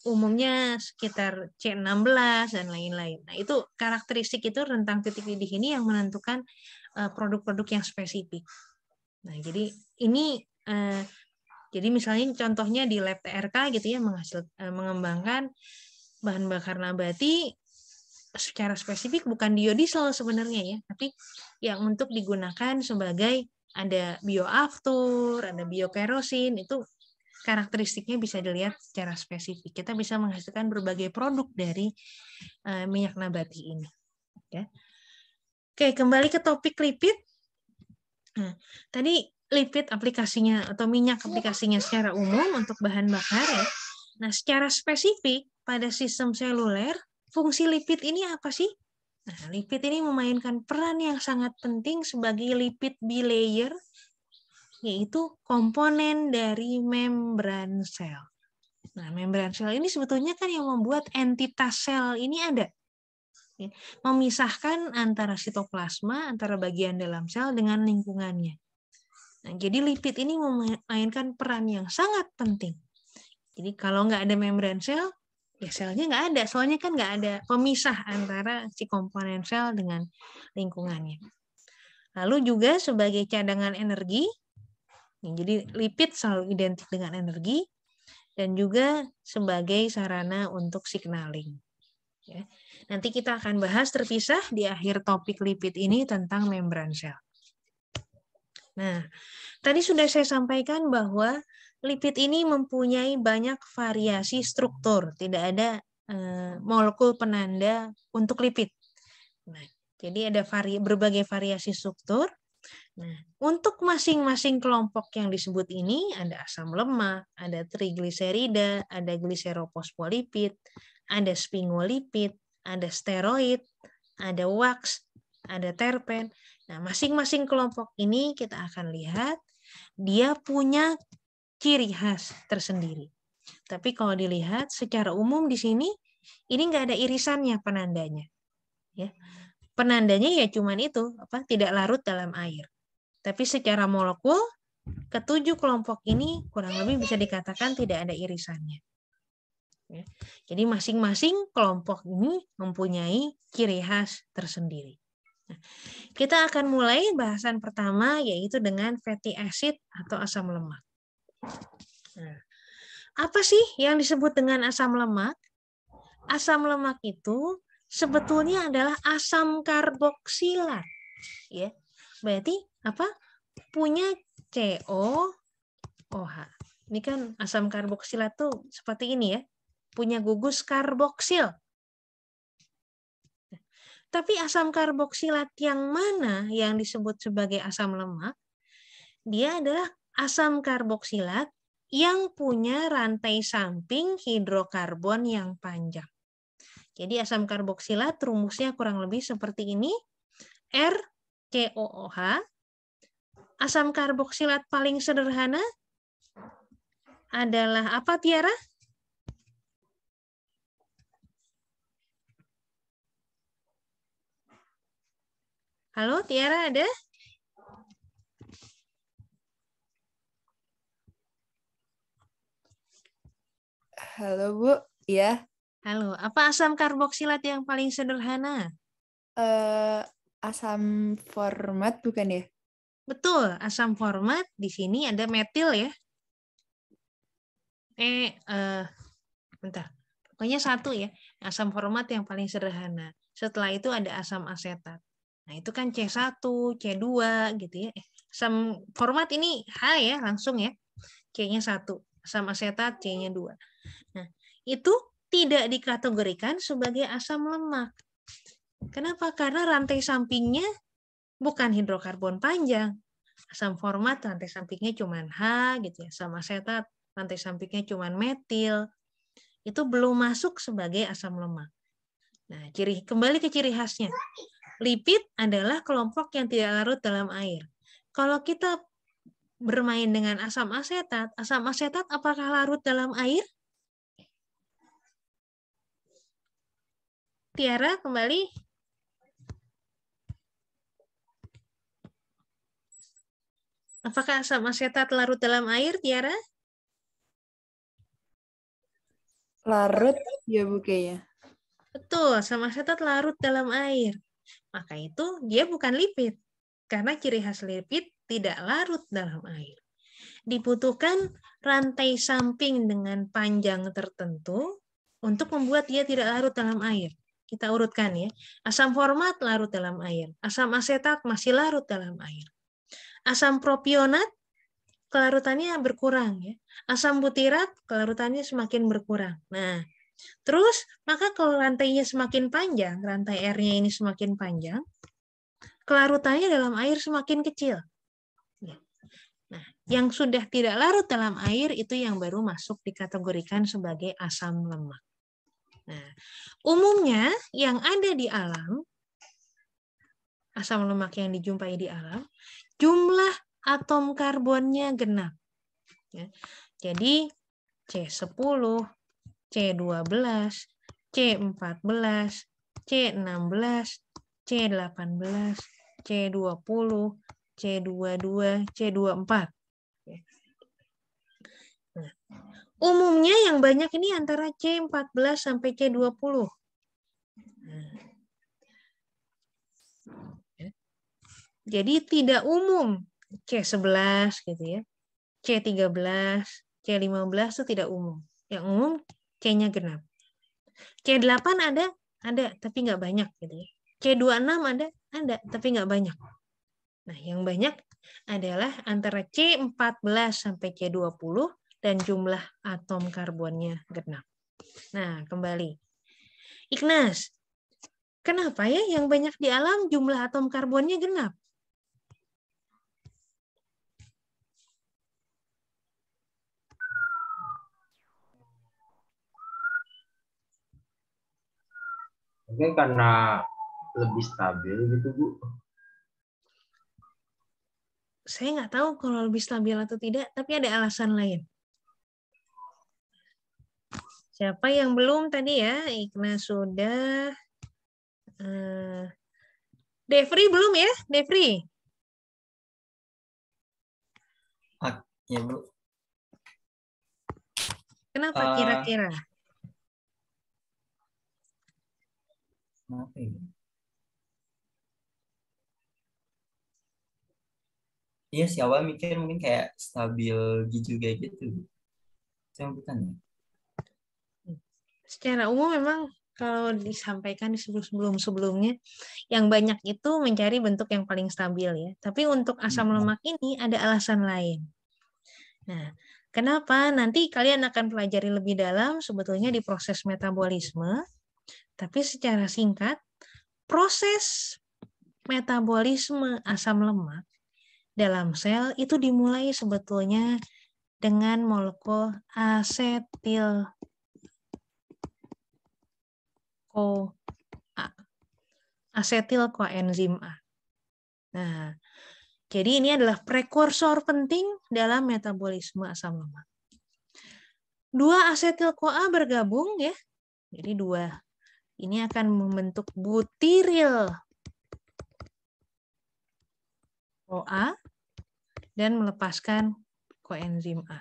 umumnya sekitar C16 dan lain-lain. Nah, itu karakteristik itu rentang titik didih ini yang menentukan produk-produk yang spesifik. Nah, jadi ini jadi misalnya contohnya di lab TRK gitu ya, mengembangkan bahan bakar nabati secara spesifik bukan biodiesel sebenarnya ya, tapi yang untuk digunakan sebagai ada bioaftur, ada biokerosin, itu karakteristiknya bisa dilihat secara spesifik. Kita bisa menghasilkan berbagai produk dari minyak nabati ini. Ya. Oke, kembali ke topik lipid. Nah, tadi lipid aplikasinya atau minyak aplikasinya secara umum untuk bahan bakar ya. Nah, secara spesifik pada sistem seluler, fungsi lipid ini apa sih? Nah, lipid ini memainkan peran yang sangat penting sebagai lipid bilayer, yaitu komponen dari membran sel. Nah, membran sel ini sebetulnya kan yang membuat entitas sel ini ada. Memisahkan antara sitoplasma, antara bagian dalam sel dengan lingkungannya. Nah, jadi lipid ini memainkan peran yang sangat penting. Jadi kalau nggak ada membran sel, ya selnya nggak ada. Soalnya kan nggak ada pemisah antara si komponen sel dengan lingkungannya. Lalu juga sebagai cadangan energi, jadi lipid selalu identik dengan energi, dan juga sebagai sarana untuk signaling. Ya. Nanti kita akan bahas terpisah di akhir topik lipid ini tentang membran sel. Nah, tadi sudah saya sampaikan bahwa lipid ini mempunyai banyak variasi struktur, tidak ada molekul penanda untuk lipid. Nah, jadi ada berbagai variasi struktur. Nah, untuk masing-masing kelompok yang disebut ini ada asam lemak, ada trigliserida, ada gliserophospholipid, ada sphingolipid, ada steroid, ada wax, ada terpen. Nah, masing-masing kelompok ini kita akan lihat dia punya ciri khas tersendiri. Tapi kalau dilihat secara umum di sini, ini nggak ada irisannya penandanya. Ya. Penandanya ya cuman itu, tidak larut dalam air. Tapi secara molekul, ketujuh kelompok ini kurang lebih bisa dikatakan tidak ada irisannya. Ya. Jadi masing-masing kelompok ini mempunyai ciri khas tersendiri. Nah, kita akan mulai bahasan pertama yaitu dengan fatty acid atau asam lemak. Nah, apa sih yang disebut dengan asam lemak? Asam lemak itu sebetulnya adalah asam karboksilat. Ya. Berarti apa? Punya COOH. Ini kan asam karboksilat tuh seperti ini ya. Punya gugus karboksil. Tapi asam karboksilat yang mana yang disebut sebagai asam lemak? Dia adalah asam karboksilat yang punya rantai samping hidrokarbon yang panjang. Jadi asam karboksilat rumusnya kurang lebih seperti ini. RCOOH. Asam karboksilat paling sederhana adalah apa, Tiara? Halo, Tiara ada? Halo Bu, ya. Halo, apa asam karboksilat yang paling sederhana? Asam format bukan ya? Betul, asam format di sini ada metil ya. Bentar. Pokoknya satu ya, asam format yang paling sederhana. Setelah itu ada asam asetat. Nah, itu kan C1, C2 gitu ya. Asam format ini H ya, langsung ya. C-nya 1, asam asetat C-nya 2. Nah, itu tidak dikategorikan sebagai asam lemak. Kenapa? Karena rantai sampingnya bukan hidrokarbon panjang. Asam format rantai sampingnya cuma H gitu ya. Asam asetat rantai sampingnya cuma metil. Itu belum masuk sebagai asam lemak. Nah, kembali ke ciri khasnya. Lipid adalah kelompok yang tidak larut dalam air. Kalau kita bermain dengan asam asetat apakah larut dalam air? Tiara, kembali. Apakah asam asetat larut dalam air, Tiara? Larut ya Bu kayaknya. Betul, asam asetat larut dalam air. Maka itu dia bukan lipid. Karena ciri khas lipid tidak larut dalam air. Dibutuhkan rantai samping dengan panjang tertentu untuk membuat dia tidak larut dalam air. Kita urutkan ya. Asam format larut dalam air. Asam asetat masih larut dalam air. Asam propionat kelarutannya berkurang ya. Asam butirat kelarutannya semakin berkurang. Nah, terus maka kalau rantainya semakin panjang, rantai R-nya ini semakin panjang, kelarutannya dalam air semakin kecil. Nah, yang sudah tidak larut dalam air itu yang baru masuk dikategorikan sebagai asam lemak. Nah, umumnya yang ada di alam, asam lemak yang dijumpai di alam, jumlah atom karbonnya genap. Ya. Jadi C10, C12, C14, C16, C18, C20, C22, C24. Nah, umumnya yang banyak ini antara C14 sampai C20. Jadi tidak umum C11 gitu ya. C13, C15 itu tidak umum. Yang umum C-nya genap. C8 ada tapi nggak banyak gitu ya. C26 ada tapi nggak banyak. Nah, yang banyak adalah antara C14 sampai C20 dan jumlah atom karbonnya genap. Nah, kembali. Ignas, kenapa ya yang banyak di alam jumlah atom karbonnya genap? Mungkin karena lebih stabil gitu, Bu. Saya nggak tahu kalau lebih stabil atau tidak, tapi ada alasan lain. Siapa yang belum tadi ya? Ignas sudah. Devri belum ya? Devri? Ya, Bu. Kenapa kira-kira? Kenapa ya? Iya sih, awal mikir mungkin kayak stabil juga gitu. Cuma bukan ya? Secara umum memang kalau disampaikan di sebelum-sebelumnya, yang banyak itu mencari bentuk yang paling stabil ya. Tapi untuk asam lemak ini ada alasan lain. Nah, kenapa? Nanti kalian akan pelajari lebih dalam sebetulnya di proses metabolisme. Tapi secara singkat, proses metabolisme asam lemak dalam sel itu dimulai sebetulnya dengan molekul asetil koenzim A. Nah, jadi ini adalah prekursor penting dalam metabolisme asam lemak. Dua asetil CoA bergabung ya. Jadi dua ini akan membentuk butiril CoA dan melepaskan koenzim A.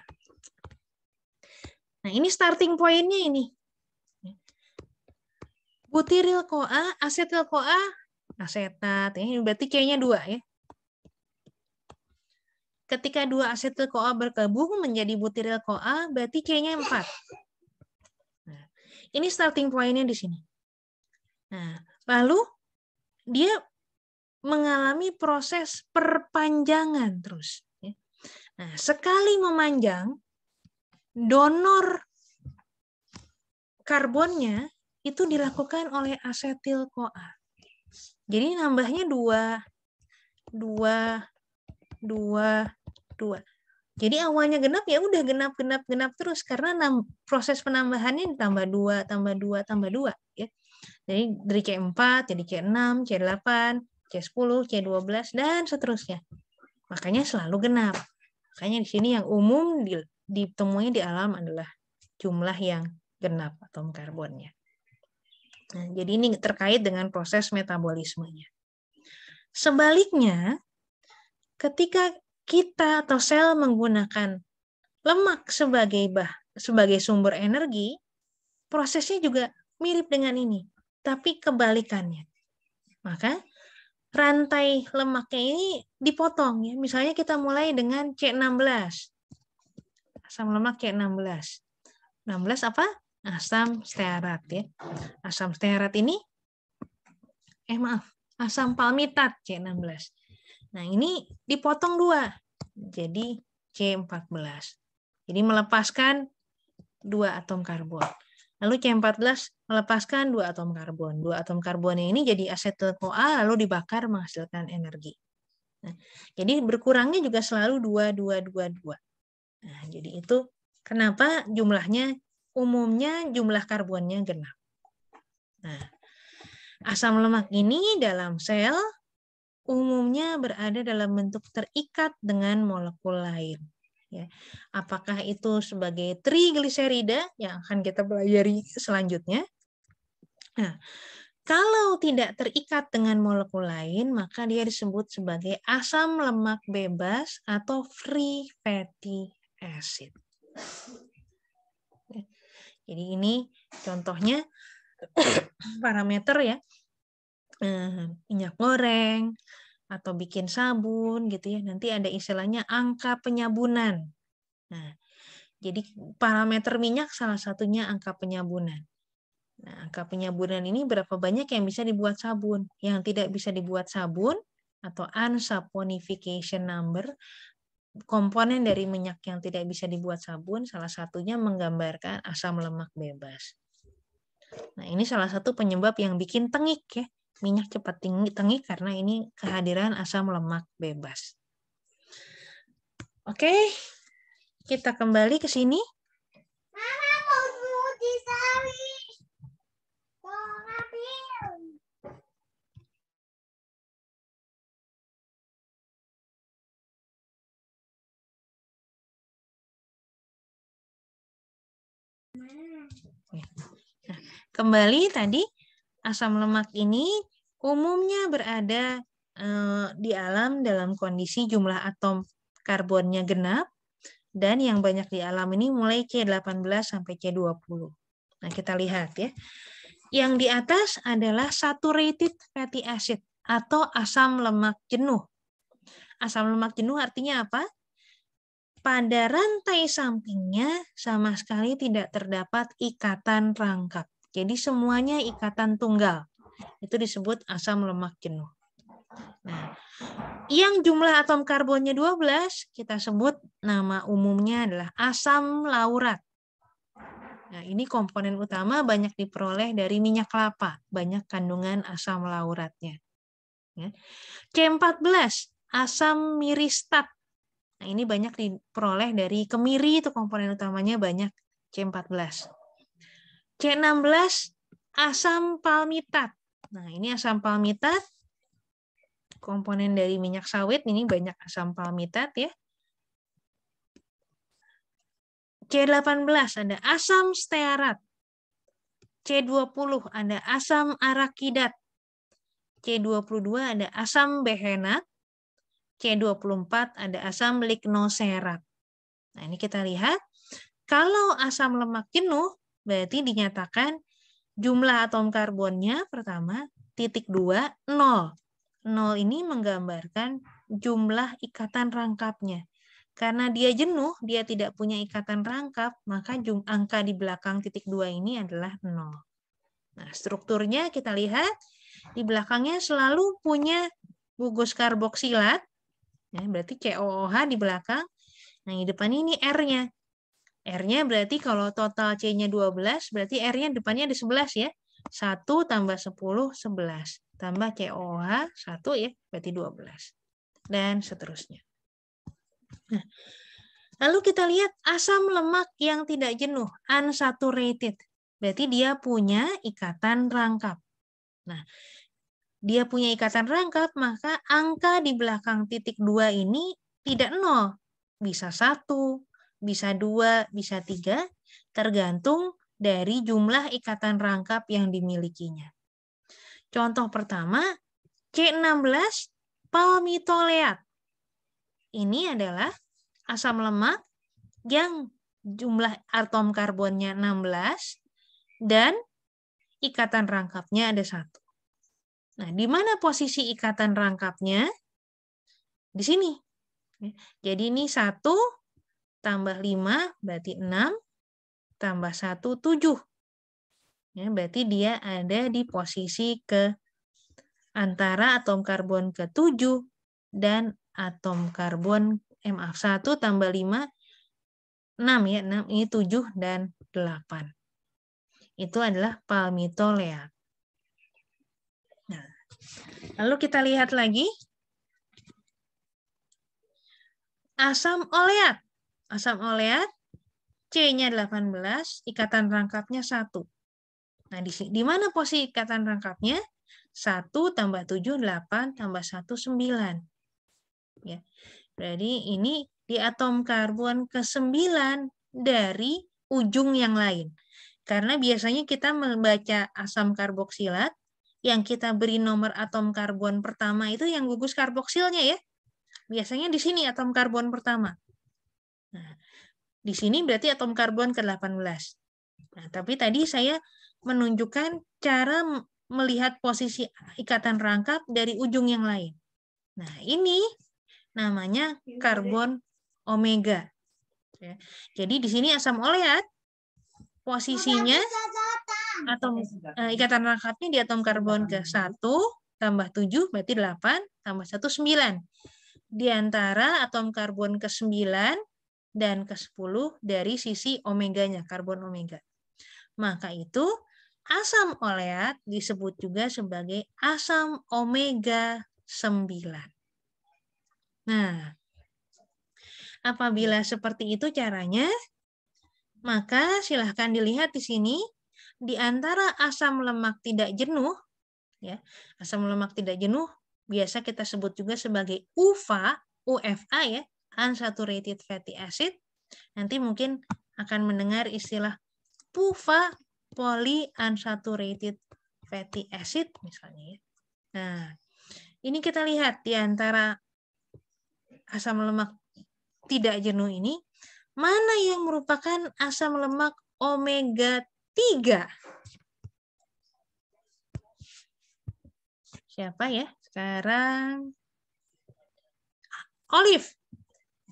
Nah, ini starting point-nya ini. Butiril CoA, asetil CoA, asetat. Ini berarti C-nya 2 ya. Ketika dua asetil CoA bergabung menjadi butiril CoA, berarti C-nya 4. Nah, ini starting point-nya di sini. Nah, lalu dia mengalami proses perpanjangan terus. Nah, sekali memanjang, donor karbonnya itu dilakukan oleh asetil CoA. Jadi nambahnya 2. Jadi awalnya genap ya udah genap terus karena proses penambahannya ditambah 2 ya. Jadi dari C4 jadi C6, C8, C10, C12 dan seterusnya. Makanya selalu genap. Makanya di sini yang umum ditemui di alam adalah jumlah yang genap atom karbonnya. Nah, jadi ini terkait dengan proses metabolismenya. Sebaliknya, ketika kita atau sel menggunakan lemak sebagai sumber energi, prosesnya juga mirip dengan ini, tapi kebalikannya. Maka rantai lemaknya ini dipotong ya. Misalnya kita mulai dengan C16. Asam lemak C16. 16 apa? Asam stearat ya. Asam stearat ini asam palmitat C16. Nah, ini dipotong 2. Jadi C14. Jadi melepaskan 2 atom karbon. Lalu C14 melepaskan 2 atom karbon. 2 atom karbonnya ini jadi asetil-CoA lalu dibakar menghasilkan energi. Nah, jadi berkurangnya juga selalu 2, 2, 2, 2. Nah, jadi itu kenapa jumlahnya umumnya jumlah karbonnya genap. Nah, asam lemak ini dalam sel umumnya berada dalam bentuk terikat dengan molekul lain. Ya. Apakah itu sebagai trigliserida yang akan kita pelajari selanjutnya? Nah, kalau tidak terikat dengan molekul lain, maka dia disebut sebagai asam lemak bebas atau free fatty acid. Jadi ini contohnya parameter ya, minyak goreng, atau bikin sabun gitu ya, nanti ada istilahnya angka penyabunan. Nah, jadi parameter minyak salah satunya angka penyabunan. Nah, angka penyabunan ini berapa banyak yang bisa dibuat sabun, yang tidak bisa dibuat sabun atau unsaponification number, komponen dari minyak yang tidak bisa dibuat sabun, salah satunya menggambarkan asam lemak bebas. Nah, ini salah satu penyebab yang bikin tengik ya. Minyak cepat tengik karena ini kehadiran asam lemak bebas. Oke, kita kembali ke sini. Nah, kembali tadi asam lemak ini umumnya berada di alam dalam kondisi jumlah atom karbonnya genap, dan yang banyak di alam ini mulai C18 sampai C20. Nah, kita lihat ya. Yang di atas adalah saturated fatty acid atau asam lemak jenuh. Asam lemak jenuh artinya apa? Pada rantai sampingnya sama sekali tidak terdapat ikatan rangkap. Jadi semuanya ikatan tunggal. Itu disebut asam lemak jenuh. Nah, yang jumlah atom karbonnya 12, kita sebut nama umumnya adalah asam laurat. Nah, ini komponen utama banyak diperoleh dari minyak kelapa, banyak kandungan asam lauratnya. C14, asam miristat. Nah, ini banyak diperoleh dari kemiri, itu komponen utamanya banyak C14. C16, asam palmitat. Nah, ini asam palmitat, komponen dari minyak sawit, ini banyak asam palmitat ya. C18 ada asam stearat. C20 ada asam arakidat. C22 ada asam behenat. C24 ada asam lignoserat. Nah, ini kita lihat. Kalau asam lemak jenuh, berarti dinyatakan jumlah atom karbonnya pertama, titik 2, 0. 0 ini menggambarkan jumlah ikatan rangkapnya. Karena dia jenuh, dia tidak punya ikatan rangkap, maka angka di belakang titik 2 ini adalah 0. Nah, strukturnya kita lihat, di belakangnya selalu punya gugus karboksilat, ya, berarti COOH di belakang. Nah, di depan ini R-nya. R-nya berarti kalau total C-nya 12, berarti R-nya depannya ada 11 ya. 1 tambah 10, 11. Tambah COOH, 1 ya, berarti 12. Dan seterusnya. Nah, lalu kita lihat asam lemak yang tidak jenuh, unsaturated. Berarti dia punya ikatan rangkap. Nah, dia punya ikatan rangkap, maka angka di belakang titik 2 ini tidak 0. Bisa 1, bisa 2, bisa 3, tergantung dari jumlah ikatan rangkap yang dimilikinya. Contoh pertama, C16 palmitoleat. Ini adalah asam lemak yang jumlah atom karbonnya 16, dan ikatan rangkapnya ada 1. Nah, di mana posisi ikatan rangkapnya? Di sini. Jadi ini 1 tambah 5 berarti 6, tambah 1, 7. Ya, berarti dia ada di posisi ke antara atom karbon ke-7 dan atom karbon, 1 tambah 5, 6 ya, 6, ini 7 dan 8. Itu adalah palmitoleat. Nah, lalu kita lihat lagi asam oleat. Asam oleat C-nya 18, ikatan rangkapnya 1. Nah, di mana posisi ikatan rangkapnya? 1 tambah 7, 8, tambah 1, 9. Ya. Berarti ini di atom karbon ke-9 dari ujung yang lain. Karena biasanya kita membaca asam karboksilat, yang kita beri nomor atom karbon pertama itu yang gugus karboksilnya ya. Biasanya di sini atom karbon pertama. Nah, di sini berarti atom karbon ke-18. Nah, tapi tadi saya menunjukkan cara melihat posisi ikatan rangkap dari ujung yang lain. Nah, ini namanya karbon omega. Ya. Jadi di sini asam oleat posisinya atom ikatan rangkapnya di atom karbon ke-1 tambah 7 berarti 8 tambah 1 9. Di antara atom karbon ke-9 dan ke-10 dari sisi omeganya, karbon omega. Maka itu asam oleat disebut juga sebagai asam omega 9. Nah, apabila seperti itu caranya, maka silahkan dilihat di sini, di antara asam lemak tidak jenuh, ya, asam lemak tidak jenuh biasa kita sebut juga sebagai UFA ya, unsaturated fatty acid. Nanti mungkin akan mendengar istilah PUFA, polyunsaturated fatty acid misalnya. Ya. Nah, ini kita lihat di antara asam lemak tidak jenuh ini, mana yang merupakan asam lemak omega 3? Siapa ya? Sekarang Olive.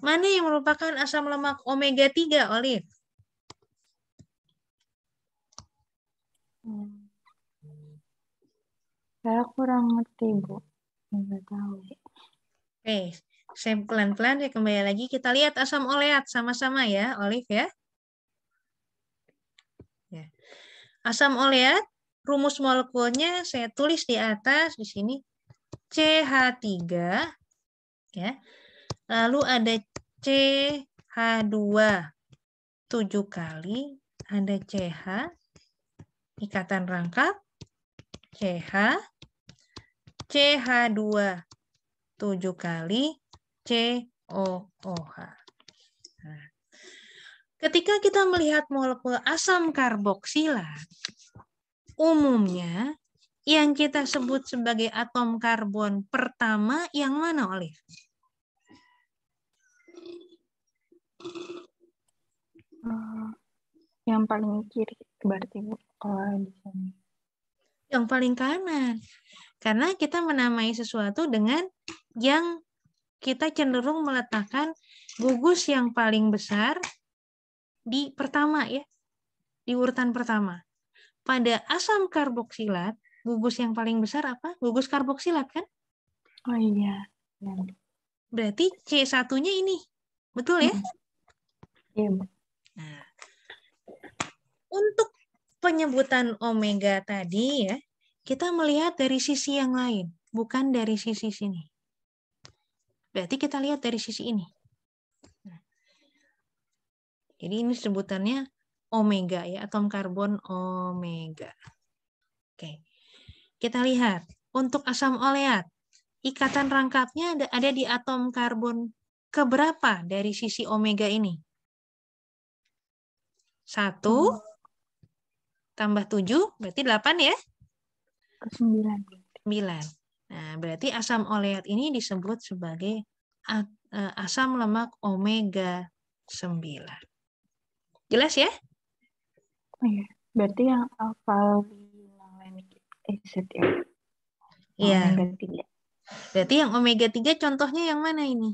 Mana yang merupakan asam lemak omega 3, Olive? Saya kurang ngerti, Bu. Nggak tahu. Oke, saya pelan-pelan saya kembali lagi. Kita lihat asam oleat sama-sama ya, Olive ya. Asam oleat, rumus molekulnya saya tulis di atas di sini CH3 ya. Lalu ada CH2 7 kali, ada CH ikatan rangkap CH, CH2 7 kali COOH. Nah, ketika kita melihat molekul asam karboksilat, umumnya yang kita sebut sebagai atom karbon pertama yang mana, Olive? Yang paling kiri berarti, Bu, kalau di sini. Yang paling kanan. Karena kita menamai sesuatu dengan yang kita cenderung meletakkan gugus yang paling besar di pertama ya, di urutan pertama. Pada asam karboksilat, gugus yang paling besar apa? Gugus karboksilat kan? Oh iya. Berarti C1-nya ini. Betul ya? Iya, Bu. Nah, untuk penyebutan omega tadi ya, kita melihat dari sisi yang lain, bukan dari sisi sini. Berarti kita lihat dari sisi ini. Nah, jadi ini sebutannya omega ya, atom karbon omega. Oke. Kita lihat untuk asam oleat, ikatan rangkapnya ada di atom karbon keberapa dari sisi omega ini? 1 tambah 7 berarti 8 ya? Ke 9. 9. Nah, berarti asam oleat ini disebut sebagai asam lemak omega 9. Jelas ya? Oh iya, Berarti yang alpha linolenic acid ya? Iya. Omega 3. Berarti yang omega 3 contohnya yang mana ini?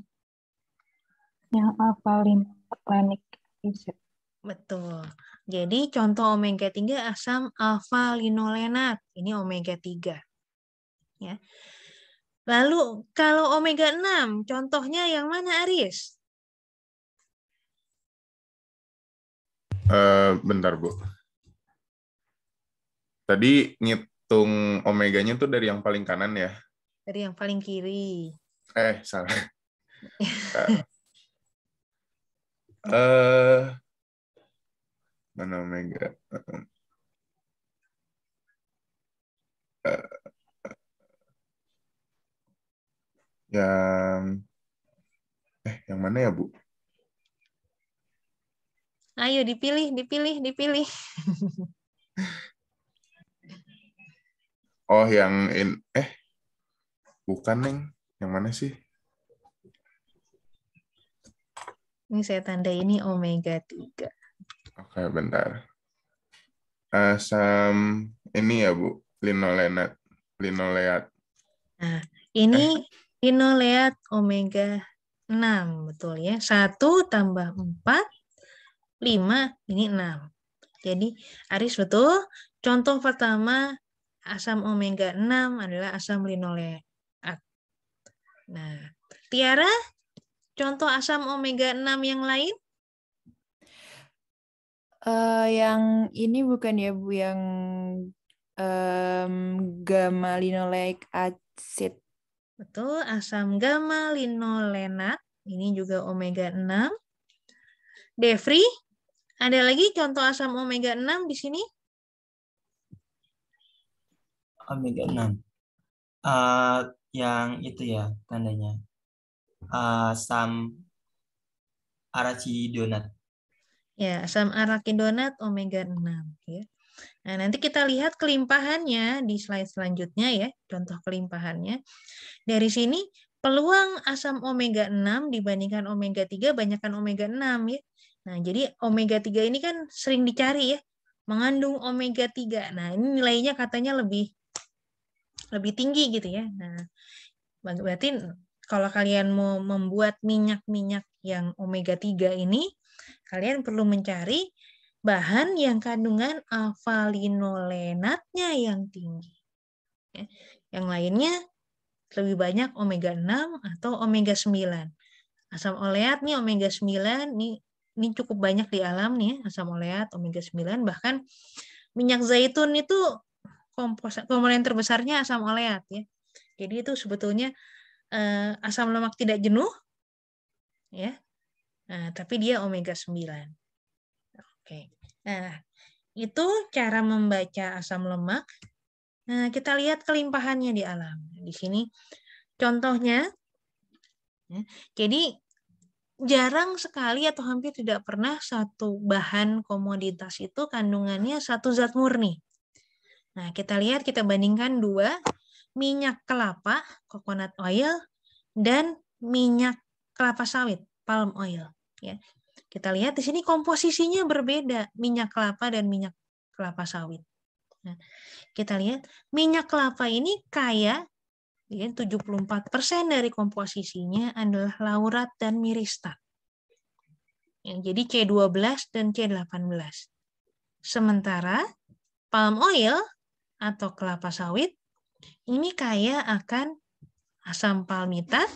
Yang alpha linolenic acid. Betul. Jadi contoh omega 3 asam alfa linolenat. Ini omega 3. Ya. Lalu kalau omega 6 contohnya yang mana, Aris? Bentar, Bu. Tadi ngitung omeganya tuh dari yang paling kanan ya? Dari yang paling kiri. Salah. Mana omega? Yang mana ya, Bu? Ayo dipilih. Oh, yang bukan, Neng. Yang mana sih? Ini saya tanda ini omega 3. Oke, bentar. Asam ini ya, Bu, linoleat. Nah, ini linoleat omega 6, betul ya. 1 tambah 4, 5, ini 6. Jadi, Aris betul. Contoh pertama, asam omega 6 adalah asam linoleat. Nah, Tiara, contoh asam omega 6 yang lain? Yang ini bukan ya, Bu, yang gamma linoleic acid. Betul, asam gamma linolenat. Ini juga omega 6. Devri, ada lagi contoh asam omega 6 di sini? Omega 6. Yang itu ya tandanya. Asam arachidonat. Ya, asam arachidonat omega 6 ya. Nah, nanti kita lihat kelimpahannya di slide selanjutnya ya, contoh kelimpahannya. Dari sini peluang asam omega 6 dibandingkan omega 3 banyakkan omega 6 ya. Nah, jadi omega 3 ini kan sering dicari ya, mengandung omega 3. Nah, ini nilainya katanya lebih tinggi gitu ya. Nah, berarti kalau kalian mau membuat minyak-minyak yang omega 3 ini, kalian perlu mencari bahan yang kandungan alfa linolenatnya yang tinggi. Yang lainnya lebih banyak omega 6 atau omega 9. Asam oleat nih omega 9 ini cukup banyak di alam nih, asam oleat omega 9, bahkan minyak zaitun itu komponen terbesarnya asam oleat ya. Jadi itu sebetulnya asam lemak tidak jenuh ya. Nah, tapi dia omega 9. Oke. Nah, itu cara membaca asam lemak. Nah, kita lihat kelimpahannya di alam. Di sini contohnya. Ya, jadi jarang sekali atau hampir tidak pernah satu bahan komoditas itu kandungannya satu zat murni. Nah, kita lihat, kita bandingkan dua, minyak kelapa, coconut oil, dan minyak kelapa sawit, palm oil. Ya. Kita lihat di sini komposisinya berbeda, minyak kelapa dan minyak kelapa sawit. Nah, kita lihat minyak kelapa ini kaya, ya, 74% dari komposisinya adalah laurat dan miristat. Ya, jadi C12 dan C18. Sementara palm oil atau kelapa sawit ini kaya akan asam palmitat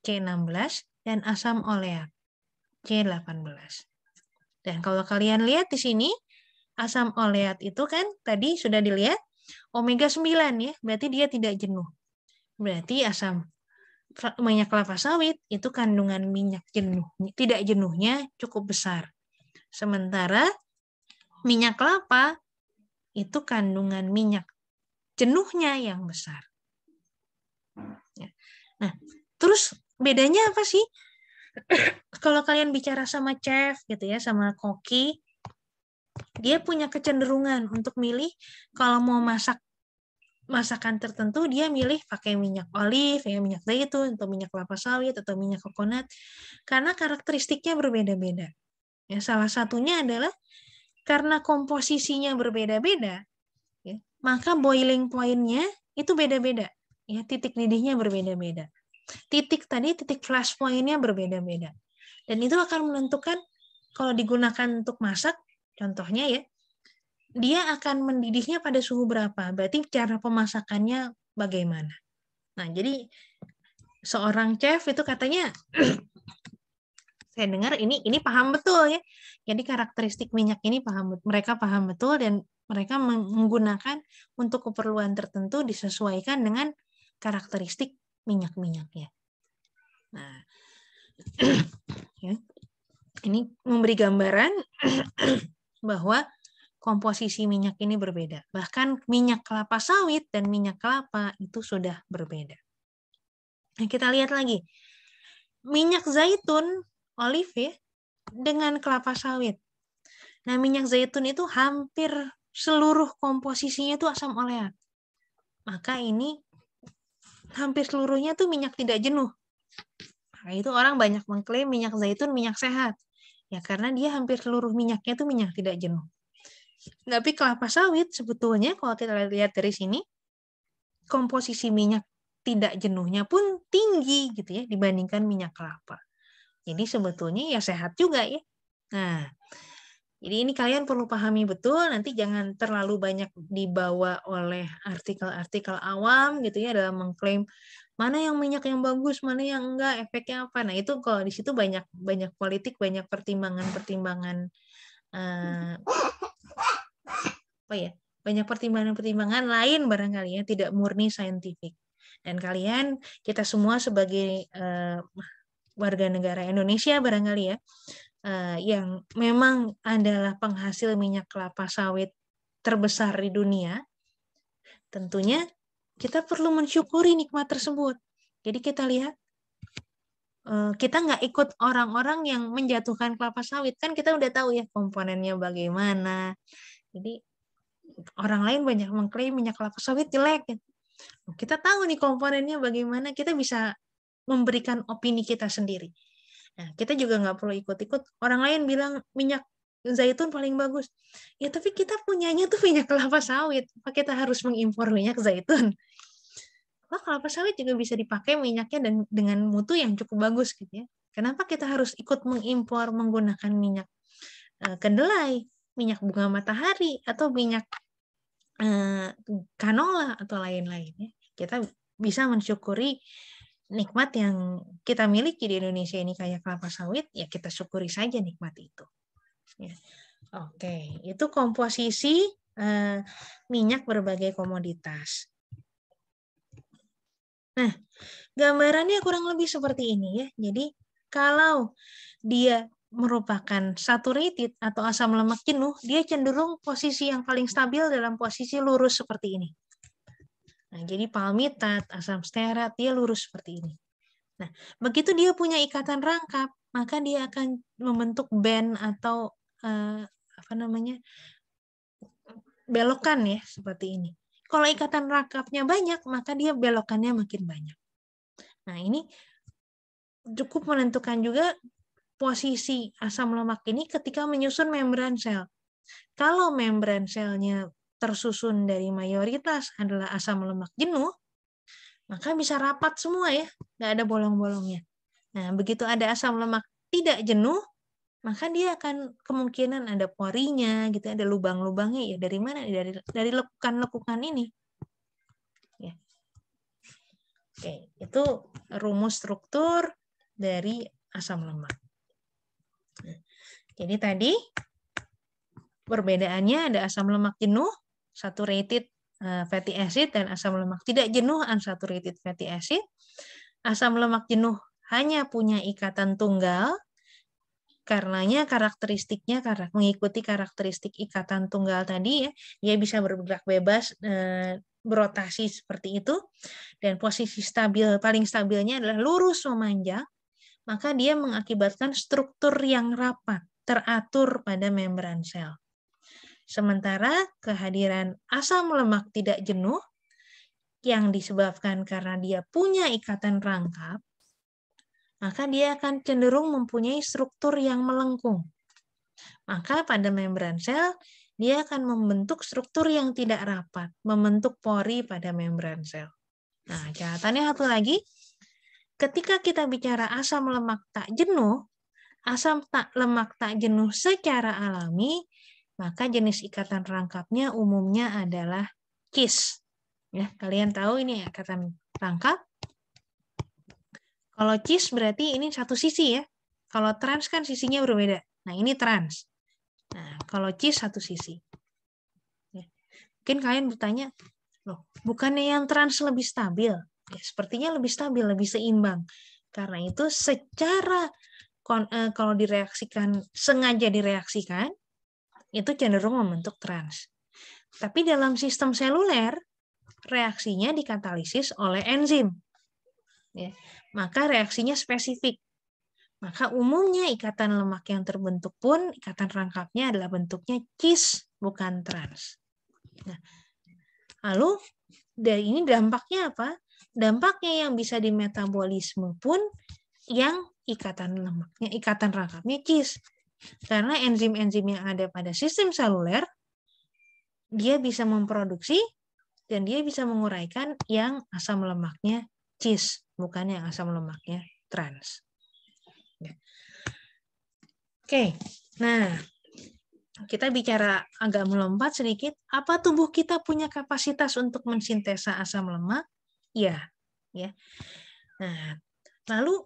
C16 dan asam oleat C18. Dan kalau kalian lihat di sini, asam oleat itu kan tadi sudah dilihat omega 9 ya, berarti dia tidak jenuh. Berarti minyak kelapa sawit itu kandungan minyak tidak jenuhnya cukup besar. Sementara minyak kelapa itu kandungan minyak jenuhnya yang besar. Nah, terus bedanya apa sih? Kalau kalian bicara sama chef gitu ya, sama koki, dia punya kecenderungan untuk milih kalau mau masak masakan tertentu, dia milih pakai minyak olive, ya, minyak zaitun, atau minyak kelapa sawit, atau minyak coconut, karena karakteristiknya berbeda-beda. Ya, salah satunya adalah karena komposisinya berbeda-beda, ya, maka boiling point-nya itu beda-beda. Ya, titik didihnya berbeda-beda. Titik flash point-nya berbeda-beda. Dan itu akan menentukan kalau digunakan untuk masak, contohnya ya, dia akan mendidihnya pada suhu berapa. Berarti cara pemasakannya bagaimana. Nah, jadi seorang chef itu katanya, saya dengar ini paham betul ya. Jadi karakteristik minyak ini mereka paham betul dan mereka menggunakan untuk keperluan tertentu disesuaikan dengan karakteristik minyak-minyaknya. Nah, ya, ini memberi gambaran bahwa komposisi minyak ini berbeda. Bahkan minyak kelapa sawit dan minyak kelapa itu sudah berbeda. Nah, kita lihat lagi. Minyak zaitun, olive ya, dengan kelapa sawit. Nah, minyak zaitun itu hampir seluruh komposisinya itu asam oleat. Maka ini hampir seluruhnya tuh minyak tidak jenuh. Nah, itu orang banyak mengklaim minyak zaitun minyak sehat. Ya, karena dia hampir seluruh minyaknya itu minyak tidak jenuh. Tapi kelapa sawit sebetulnya kalau kita lihat dari sini, komposisi minyak tidak jenuhnya pun tinggi gitu ya dibandingkan minyak kelapa. Jadi sebetulnya ya sehat juga ya. Nah, jadi ini kalian perlu pahami betul, nanti jangan terlalu banyak dibawa oleh artikel-artikel awam gitu ya dalam mengklaim mana yang minyak yang bagus, mana yang enggak, efeknya apa. Nah, itu kalau di situ banyak politik, banyak pertimbangan-pertimbangan banyak pertimbangan-pertimbangan lain barangkali ya, tidak murni saintifik. Dan kalian, kita semua sebagai warga negara Indonesia barangkali ya, yang memang adalah penghasil minyak kelapa sawit terbesar di dunia, tentunya kita perlu mensyukuri nikmat tersebut. Jadi kita lihat, kita nggak ikut orang-orang yang menjatuhkan kelapa sawit, kan kita udah tahu ya komponennya bagaimana. Jadi orang lain banyak mengklaim minyak kelapa sawit jelek. Kita tahu nih komponennya bagaimana, kita bisa memberikan opini kita sendiri. Nah, kita juga nggak perlu ikut-ikut. Orang lain bilang minyak zaitun paling bagus. Ya, tapi kita punyanya tuh minyak kelapa sawit. Apa kita harus mengimpor minyak zaitun? Wah, kelapa sawit juga bisa dipakai minyaknya dan dengan mutu yang cukup bagus gitu ya. Kenapa kita harus ikut mengimpor menggunakan minyak kedelai, minyak bunga matahari, atau minyak canola atau lain-lain ya. Kita bisa mensyukuri nikmat yang kita miliki di Indonesia ini kayak kelapa sawit, ya kita syukuri saja nikmat itu. Ya. Oke, itu komposisi minyak berbagai komoditas. Nah, gambarannya kurang lebih seperti ini ya. Jadi kalau dia merupakan saturated atau asam lemak jenuh, dia cenderung posisi yang paling stabil dalam posisi lurus seperti ini. Nah, jadi palmitat, asam stearat, dia lurus seperti ini. Nah, begitu dia punya ikatan rangkap, maka dia akan membentuk band atau belokan ya, seperti ini. Kalau ikatan rangkapnya banyak, maka dia belokannya makin banyak. Nah, ini cukup menentukan juga posisi asam lemak ini ketika menyusun membran sel. Kalau membran selnya tersusun dari mayoritas adalah asam lemak jenuh, maka bisa rapat semua ya, nggak ada bolong-bolongnya. Nah, begitu ada asam lemak tidak jenuh, maka dia akan kemungkinan ada porinya, gitu, ada lubang-lubangnya ya. Dari mana? Dari lekukan-lekukan ini. Ya. Oke, itu rumus struktur dari asam lemak. Nah, jadi tadi perbedaannya ada asam lemak jenuh, saturated fatty acid, dan asam lemak tidak jenuh, unsaturated fatty acid. Asam lemak jenuh hanya punya ikatan tunggal, karenanya karakteristiknya mengikuti karakteristik ikatan tunggal tadi ya, dia bisa bergerak bebas, berotasi seperti itu, dan posisi paling stabilnya adalah lurus memanjang, maka dia mengakibatkan struktur yang rapat, teratur pada membran sel. Sementara kehadiran asam lemak tidak jenuh yang disebabkan karena dia punya ikatan rangkap, maka dia akan cenderung mempunyai struktur yang melengkung. Maka pada membran sel, dia akan membentuk struktur yang tidak rapat, membentuk pori pada membran sel. Nah, catatannya satu lagi, ketika kita bicara asam lemak tak jenuh, lemak tak jenuh secara alami, maka jenis ikatan rangkapnya umumnya adalah cis. Ya, kalian tahu ini ikatan rangkap. Kalau cis berarti ini satu sisi ya. Kalau trans kan sisinya berbeda. Nah, ini trans. Nah, kalau cis satu sisi. Ya. Mungkin kalian bertanya, loh, bukannya yang trans lebih stabil? Ya, sepertinya lebih stabil, lebih seimbang. Karena itu secara kalau direaksikan, sengaja direaksikan, itu cenderung membentuk trans. Tapi dalam sistem seluler, reaksinya dikatalisis oleh enzim. Ya, maka reaksinya spesifik. Maka umumnya ikatan lemak yang terbentuk pun, ikatan rangkapnya adalah bentuknya cis, bukan trans. Nah, lalu dari ini dampaknya apa? Dampaknya yang bisa dimetabolisme pun yang ikatan lemaknya, ikatan rangkapnya cis. Karena enzim-enzim yang ada pada sistem seluler, dia bisa memproduksi dan dia bisa menguraikan yang asam lemaknya cis, bukan yang asam lemaknya trans. Oke, nah kita bicara agak melompat sedikit. Apa tubuh kita punya kapasitas untuk mensintesa asam lemak? Ya, ya. Nah, lalu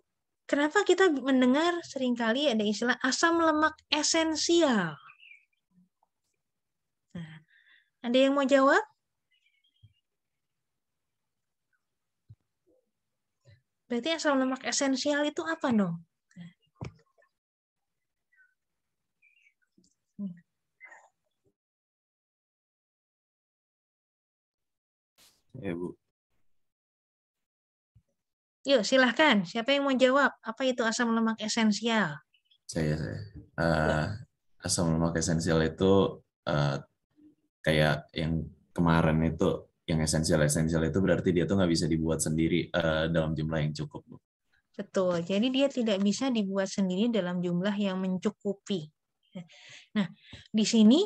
kenapa kita mendengar seringkali ada istilah asam lemak esensial? Nah, ada yang mau jawab? Berarti asam lemak esensial itu apa dong? Ya, Bu. Yuk, silahkan. Siapa yang mau jawab? Apa itu asam lemak esensial? Saya. Asam lemak esensial itu kayak yang kemarin itu, yang esensial itu berarti dia tuh nggak bisa dibuat sendiri dalam jumlah yang cukup, Bu. Betul. Jadi dia tidak bisa dibuat sendiri dalam jumlah yang mencukupi. Nah, di sini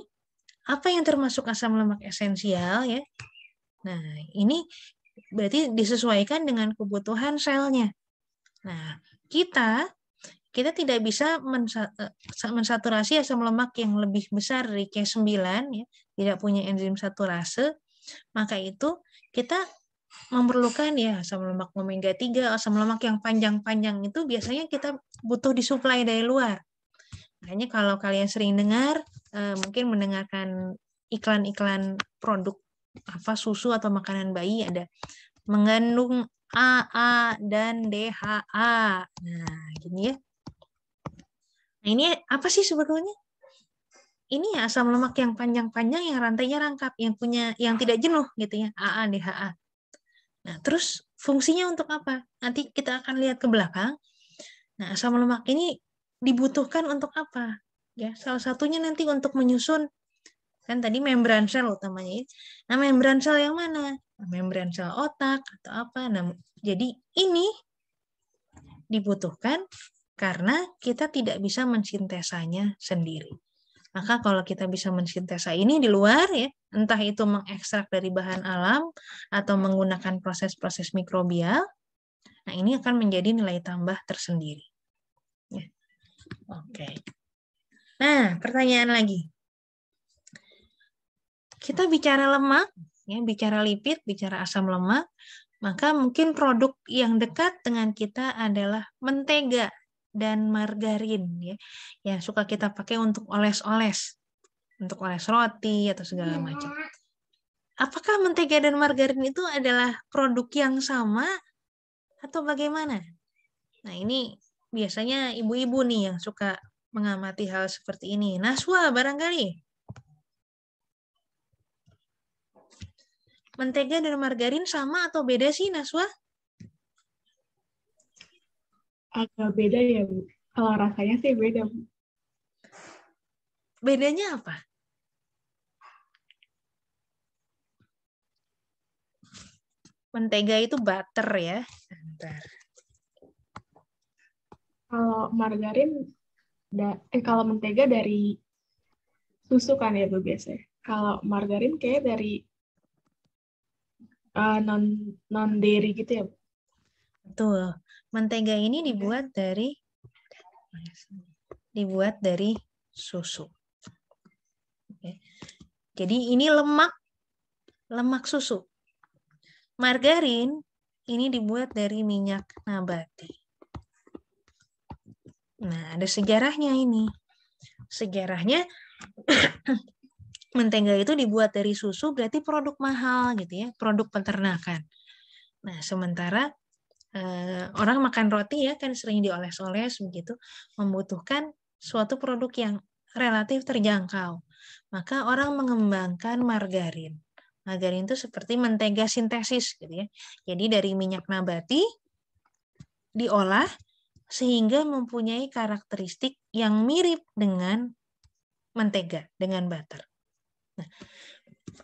apa yang termasuk asam lemak esensial ya? Nah, ini berarti disesuaikan dengan kebutuhan selnya. Nah, kita tidak bisa mensaturasi asam lemak yang lebih besar dari K9 ya, tidak punya enzim saturase, maka itu kita memerlukan ya asam lemak omega 3, asam lemak yang panjang-panjang itu biasanya kita butuh disuplai dari luar. Makanya kalau kalian sering dengar, mungkin mendengarkan iklan-iklan produk apa susu atau makanan bayi ada mengandung AA dan DHA. Nah, gini ya. Nah, ini apa sih sebetulnya? Ini ya asam lemak yang panjang-panjang yang rantainya rangkap, yang tidak jenuh gitu ya, AA, DHA. Nah, terus fungsinya untuk apa? Nanti kita akan lihat ke belakang. Nah, asam lemak ini dibutuhkan untuk apa? Ya, salah satunya nanti untuk menyusun kan tadi membran sel utamanya. Nah, membran sel yang mana? Membran sel otak atau apa? Nah, jadi ini dibutuhkan karena kita tidak bisa mensintesanya sendiri. Maka kalau kita bisa mensintesa ini di luar ya, entah itu mengekstrak dari bahan alam atau menggunakan proses-proses mikrobial, nah ini akan menjadi nilai tambah tersendiri. Ya. Oke. Nah, pertanyaan lagi. Kita bicara lemak, ya, bicara lipid, bicara asam lemak, maka mungkin produk yang dekat dengan kita adalah mentega dan margarin, ya, yang suka kita pakai untuk oles-oles, untuk oles roti atau segala macam. Apakah mentega dan margarin itu adalah produk yang sama atau bagaimana? Nah, ini biasanya ibu-ibu nih yang suka mengamati hal seperti ini. Naswa barangkali. Mentega dan margarin sama atau beda sih, Naswa? Agak beda ya, Bu. Kalau rasanya sih beda, Bu. Bedanya apa? Mentega itu butter ya. Bentar. Kalau margarin Kalau mentega dari susu kan ya Bu biasanya. Kalau margarin kayak dari non dairy gitu ya Bu. Betul. Mentega ini dibuat dari susu. Oke. Jadi ini lemak susu. Margarin ini dibuat dari minyak nabati. Nah, ada sejarahnya ini. Sejarahnya mentega itu dibuat dari susu berarti produk mahal gitu ya, produk peternakan. Nah, sementara orang makan roti ya kan sering dioles-oles begitu, membutuhkan suatu produk yang relatif terjangkau. Maka orang mengembangkan margarin. Margarin itu seperti mentega sintesis gitu ya. Jadi dari minyak nabati diolah sehingga mempunyai karakteristik yang mirip dengan mentega, dengan butter. Nah,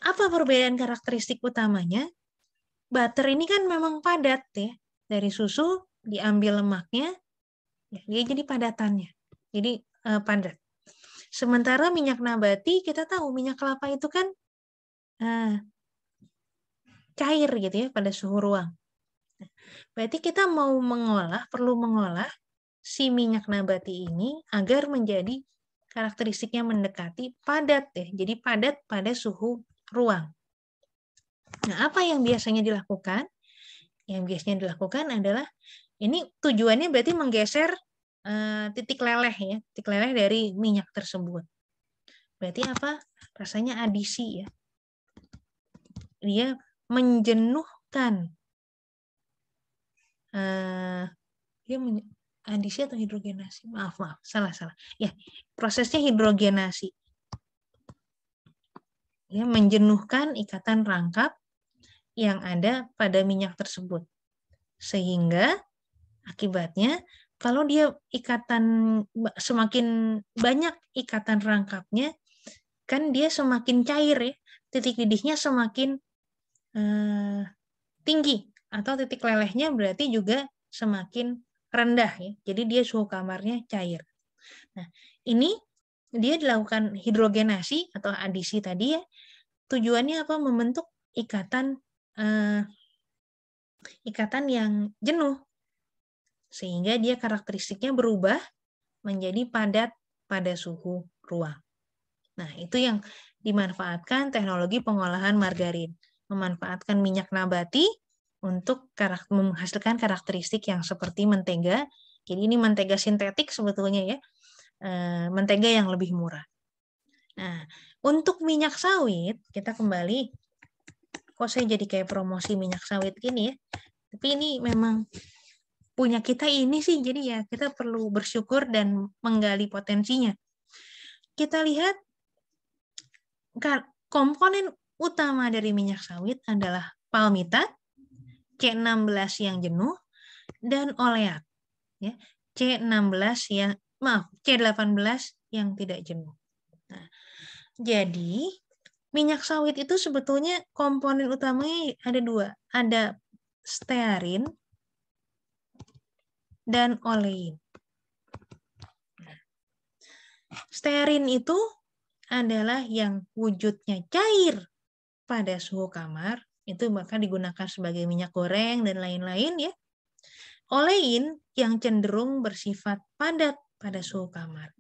apa perbedaan karakteristik utamanya? Butter ini kan memang padat ya. Dari susu diambil lemaknya, ya, dia jadi padatannya. Jadi padat. Sementara minyak nabati, kita tahu minyak kelapa itu kan cair gitu ya pada suhu ruang. Berarti kita perlu mengolah si minyak nabati ini agar menjadi karakteristiknya mendekati padat ya. Jadi padat pada suhu ruang. Nah, apa yang biasanya dilakukan? Yang biasanya dilakukan adalah ini tujuannya berarti menggeser titik leleh ya, titik leleh dari minyak tersebut. Berarti apa? Rasanya adisi ya. Dia menjenuhkan adisi atau hidrogenasi? Maaf, salah. Ya, prosesnya hidrogenasi. Ya, menjenuhkan ikatan rangkap yang ada pada minyak tersebut. Sehingga akibatnya kalau dia semakin banyak ikatan rangkapnya, kan dia semakin cair ya, titik didihnya semakin tinggi atau titik lelehnya berarti juga semakin rendah ya. Jadi dia suhu kamarnya cair. Nah, ini dia dilakukan hidrogenasi atau adisi tadi ya. Tujuannya apa? Membentuk ikatan yang jenuh. Sehingga dia karakteristiknya berubah menjadi padat pada suhu ruang. Nah, itu yang dimanfaatkan teknologi pengolahan margarin. Memanfaatkan minyak nabati untuk menghasilkan karakteristik yang seperti mentega. Jadi ini mentega sintetik sebetulnya ya. Mentega yang lebih murah. Nah, untuk minyak sawit, kita kembali, kok saya jadi kayak promosi minyak sawit gini ya. Tapi ini memang punya kita ini sih, jadi ya kita perlu bersyukur dan menggali potensinya. Kita lihat komponen utama dari minyak sawit adalah palmitat, C16 yang jenuh, dan oleat. Ya, C18 yang tidak jenuh. Nah, jadi minyak sawit itu sebetulnya komponen utamanya ada dua. Ada stearin dan olein. Stearin itu adalah yang wujudnya cair pada suhu kamar, itu bahkan digunakan sebagai minyak goreng dan lain-lain ya. Olein yang cenderung bersifat padat pada suhu kamar.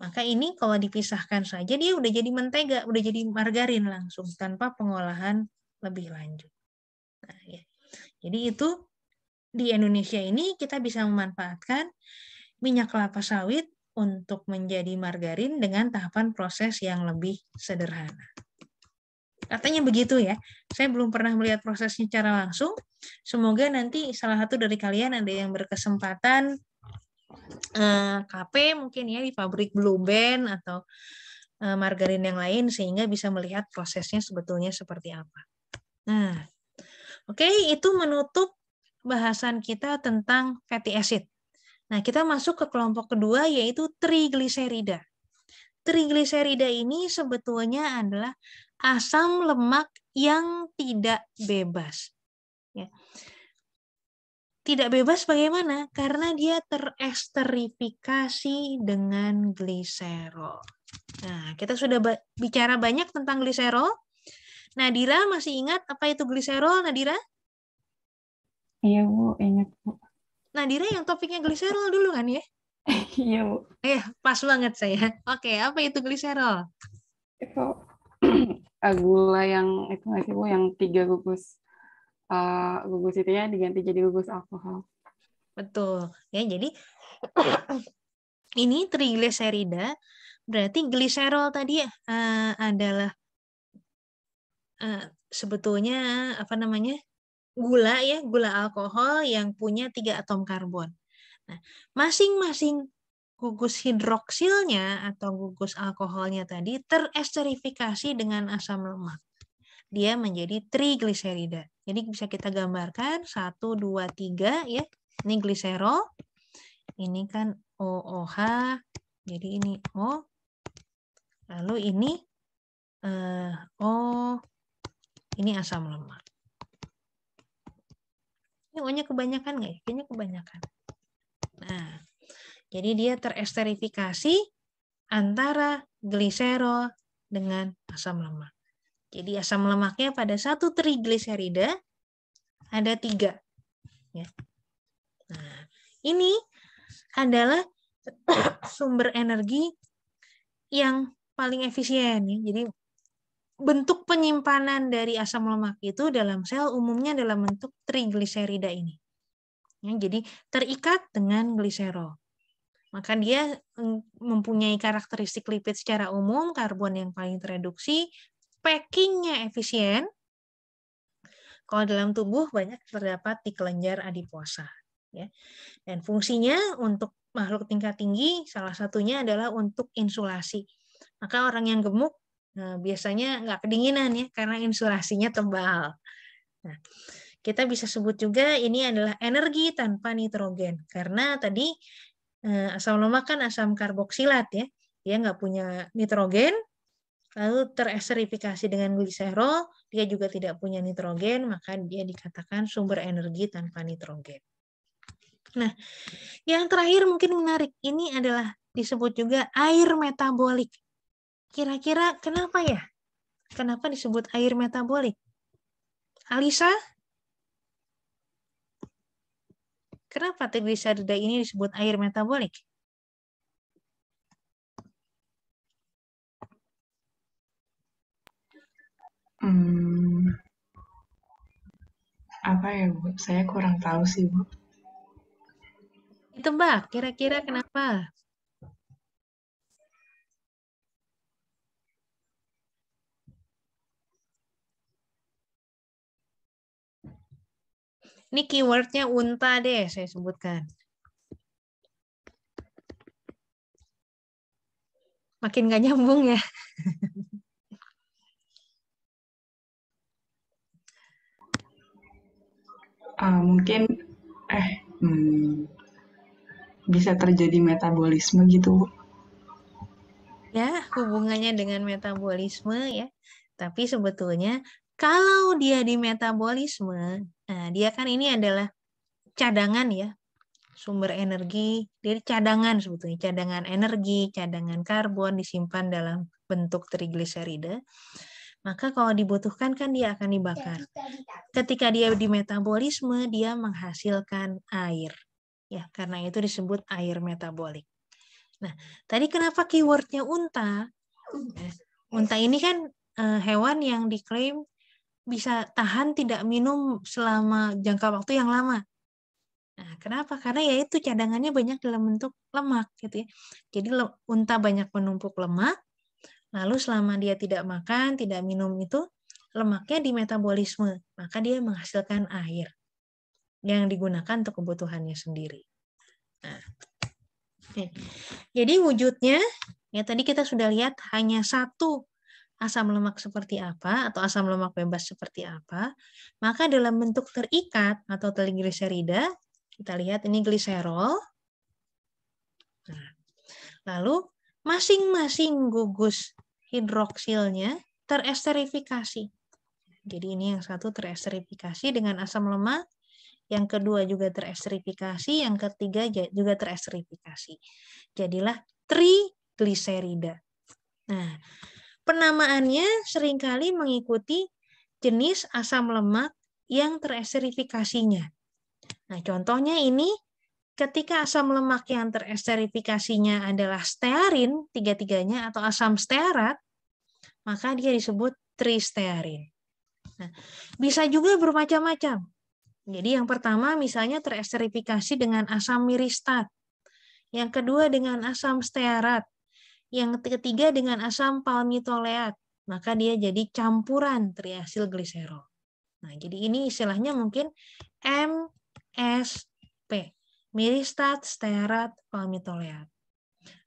Maka ini kalau dipisahkan saja dia udah jadi mentega, udah jadi margarin langsung tanpa pengolahan lebih lanjut. Nah, ya. Jadi itu di Indonesia ini kita bisa memanfaatkan minyak kelapa sawit untuk menjadi margarin dengan tahapan proses yang lebih sederhana. Katanya begitu ya. Saya belum pernah melihat prosesnya secara langsung. Semoga nanti salah satu dari kalian ada yang berkesempatan KP mungkin ya di pabrik Blue Band atau margarin yang lain sehingga bisa melihat prosesnya sebetulnya seperti apa. Nah, oke, itu menutup bahasan kita tentang fatty acid. Nah, kita masuk ke kelompok kedua yaitu trigliserida. Trigliserida ini sebetulnya adalah asam lemak yang tidak bebas. Ya. Tidak bebas bagaimana? Karena dia teresterifikasi dengan gliserol. Nah, kita sudah bicara banyak tentang gliserol. Nadira masih ingat apa itu gliserol, Nadira? Iya, Bu. Ingat, Bu. Nadira yang topiknya gliserol dulu kan ya? Iya, Bu. Pas banget saya. Oke, apa itu gliserol? Itu gula yang itu nggak sih, Bu, yang 3 gugus gugus itunya diganti jadi gugus alkohol. Betul. Ya, jadi ini trigliserida, berarti gliserol tadi adalah sebetulnya apa namanya? Gula ya, gula alkohol yang punya 3 atom karbon. Nah, masing-masing gugus hidroksilnya atau gugus alkoholnya tadi teresterifikasi dengan asam lemak. Dia menjadi trigliserida. Jadi bisa kita gambarkan 1, 2, 3 ya. Ini gliserol. Ini kan OOH. Jadi ini O. Lalu ini O. Ini asam lemak. Ini O-nya kebanyakan nggak ya? Kayaknya kebanyakan. Nah, jadi dia teresterifikasi antara gliserol dengan asam lemak. Jadi asam lemaknya pada satu trigliserida ada 3. Ya. Nah, ini adalah sumber energi yang paling efisien. Ya. Jadi bentuk penyimpanan dari asam lemak itu dalam sel umumnya dalam bentuk trigliserida ini. Ya, jadi terikat dengan gliserol. Maka dia mempunyai karakteristik lipid secara umum, karbon yang paling tereduksi, packingnya efisien. Kalau dalam tubuh banyak terdapat di kelenjar adiposa. Ya. Dan fungsinya untuk makhluk tingkat tinggi salah satunya adalah untuk insulasi. Maka orang yang gemuk biasanya nggak kedinginan ya karena insulasinya tebal. Nah, kita bisa sebut juga ini adalah energi tanpa nitrogen karena tadi asam lemak kan asam karboksilat ya, dia nggak punya nitrogen, lalu teresterifikasi dengan gliserol, dia juga tidak punya nitrogen, maka dia dikatakan sumber energi tanpa nitrogen. Nah, yang terakhir mungkin menarik, ini adalah disebut juga air metabolik. Kira-kira kenapa ya? Kenapa disebut air metabolik? Alisa? Kenapa trigliserida ini disebut air metabolik? Apa ya, Bu? Saya kurang tahu sih, Bu. Ditebak, kira-kira kenapa? Ini keywordnya unta deh, saya sebutkan. Makin gak nyambung ya. Mungkin bisa terjadi metabolisme gitu, Bu. Ya, hubungannya dengan metabolisme ya. Tapi sebetulnya kalau dia di metabolisme, nah dia kan ini adalah cadangan ya, sumber energi, jadi cadangan sebetulnya, cadangan energi, cadangan karbon disimpan dalam bentuk trigliserida. Maka kalau dibutuhkan kan dia akan dibakar. Ketika dia di metabolisme, dia menghasilkan air. Ya, karena itu disebut air metabolik. Nah, tadi kenapa keywordnya unta? Unta ini kan hewan yang diklaim bisa tahan tidak minum selama jangka waktu yang lama. Nah, kenapa? Karena ya itu cadangannya banyak dalam bentuk lemak gitu ya. Jadi unta banyak menumpuk lemak, lalu selama dia tidak makan, tidak minum itu, lemaknya di metabolisme, maka dia menghasilkan air yang digunakan untuk kebutuhannya sendiri. Nah, jadi wujudnya, ya tadi kita sudah lihat hanya satu asam lemak seperti apa, atau asam lemak bebas seperti apa, maka dalam bentuk terikat atau trigliserida, kita lihat ini gliserol. Nah, lalu masing-masing gugus hidroksilnya teresterifikasi. Jadi ini yang satu teresterifikasi dengan asam lemak, yang kedua juga teresterifikasi, yang ketiga juga teresterifikasi. Jadilah trigliserida. Nah, penamaannya seringkali mengikuti jenis asam lemak yang teresterifikasinya. Nah, contohnya ini ketika asam lemak yang teresterifikasinya adalah stearin, tiga-tiganya atau asam stearat, maka dia disebut tristearin. Nah, bisa juga bermacam-macam. Jadi yang pertama misalnya teresterifikasi dengan asam miristat, yang kedua dengan asam stearat, yang ketiga dengan asam palmitoleat, maka dia jadi campuran triasil gliserol. Nah, jadi ini istilahnya mungkin MSP, miristat, stearat, palmitoleat.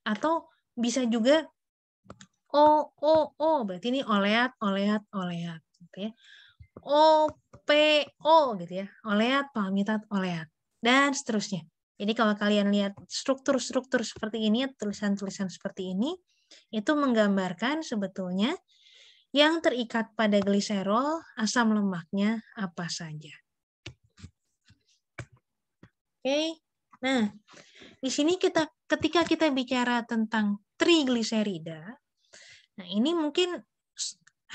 Atau bisa juga OOO, berarti ini oleat, gitu ya. OPO gitu ya, oleat, palmitat, oleat, dan seterusnya. Jadi kalau kalian lihat struktur-struktur seperti ini, tulisan-tulisan seperti ini, itu menggambarkan sebetulnya yang terikat pada gliserol, asam lemaknya apa saja. Oke, nah di sini ketika kita bicara tentang trigliserida, nah ini mungkin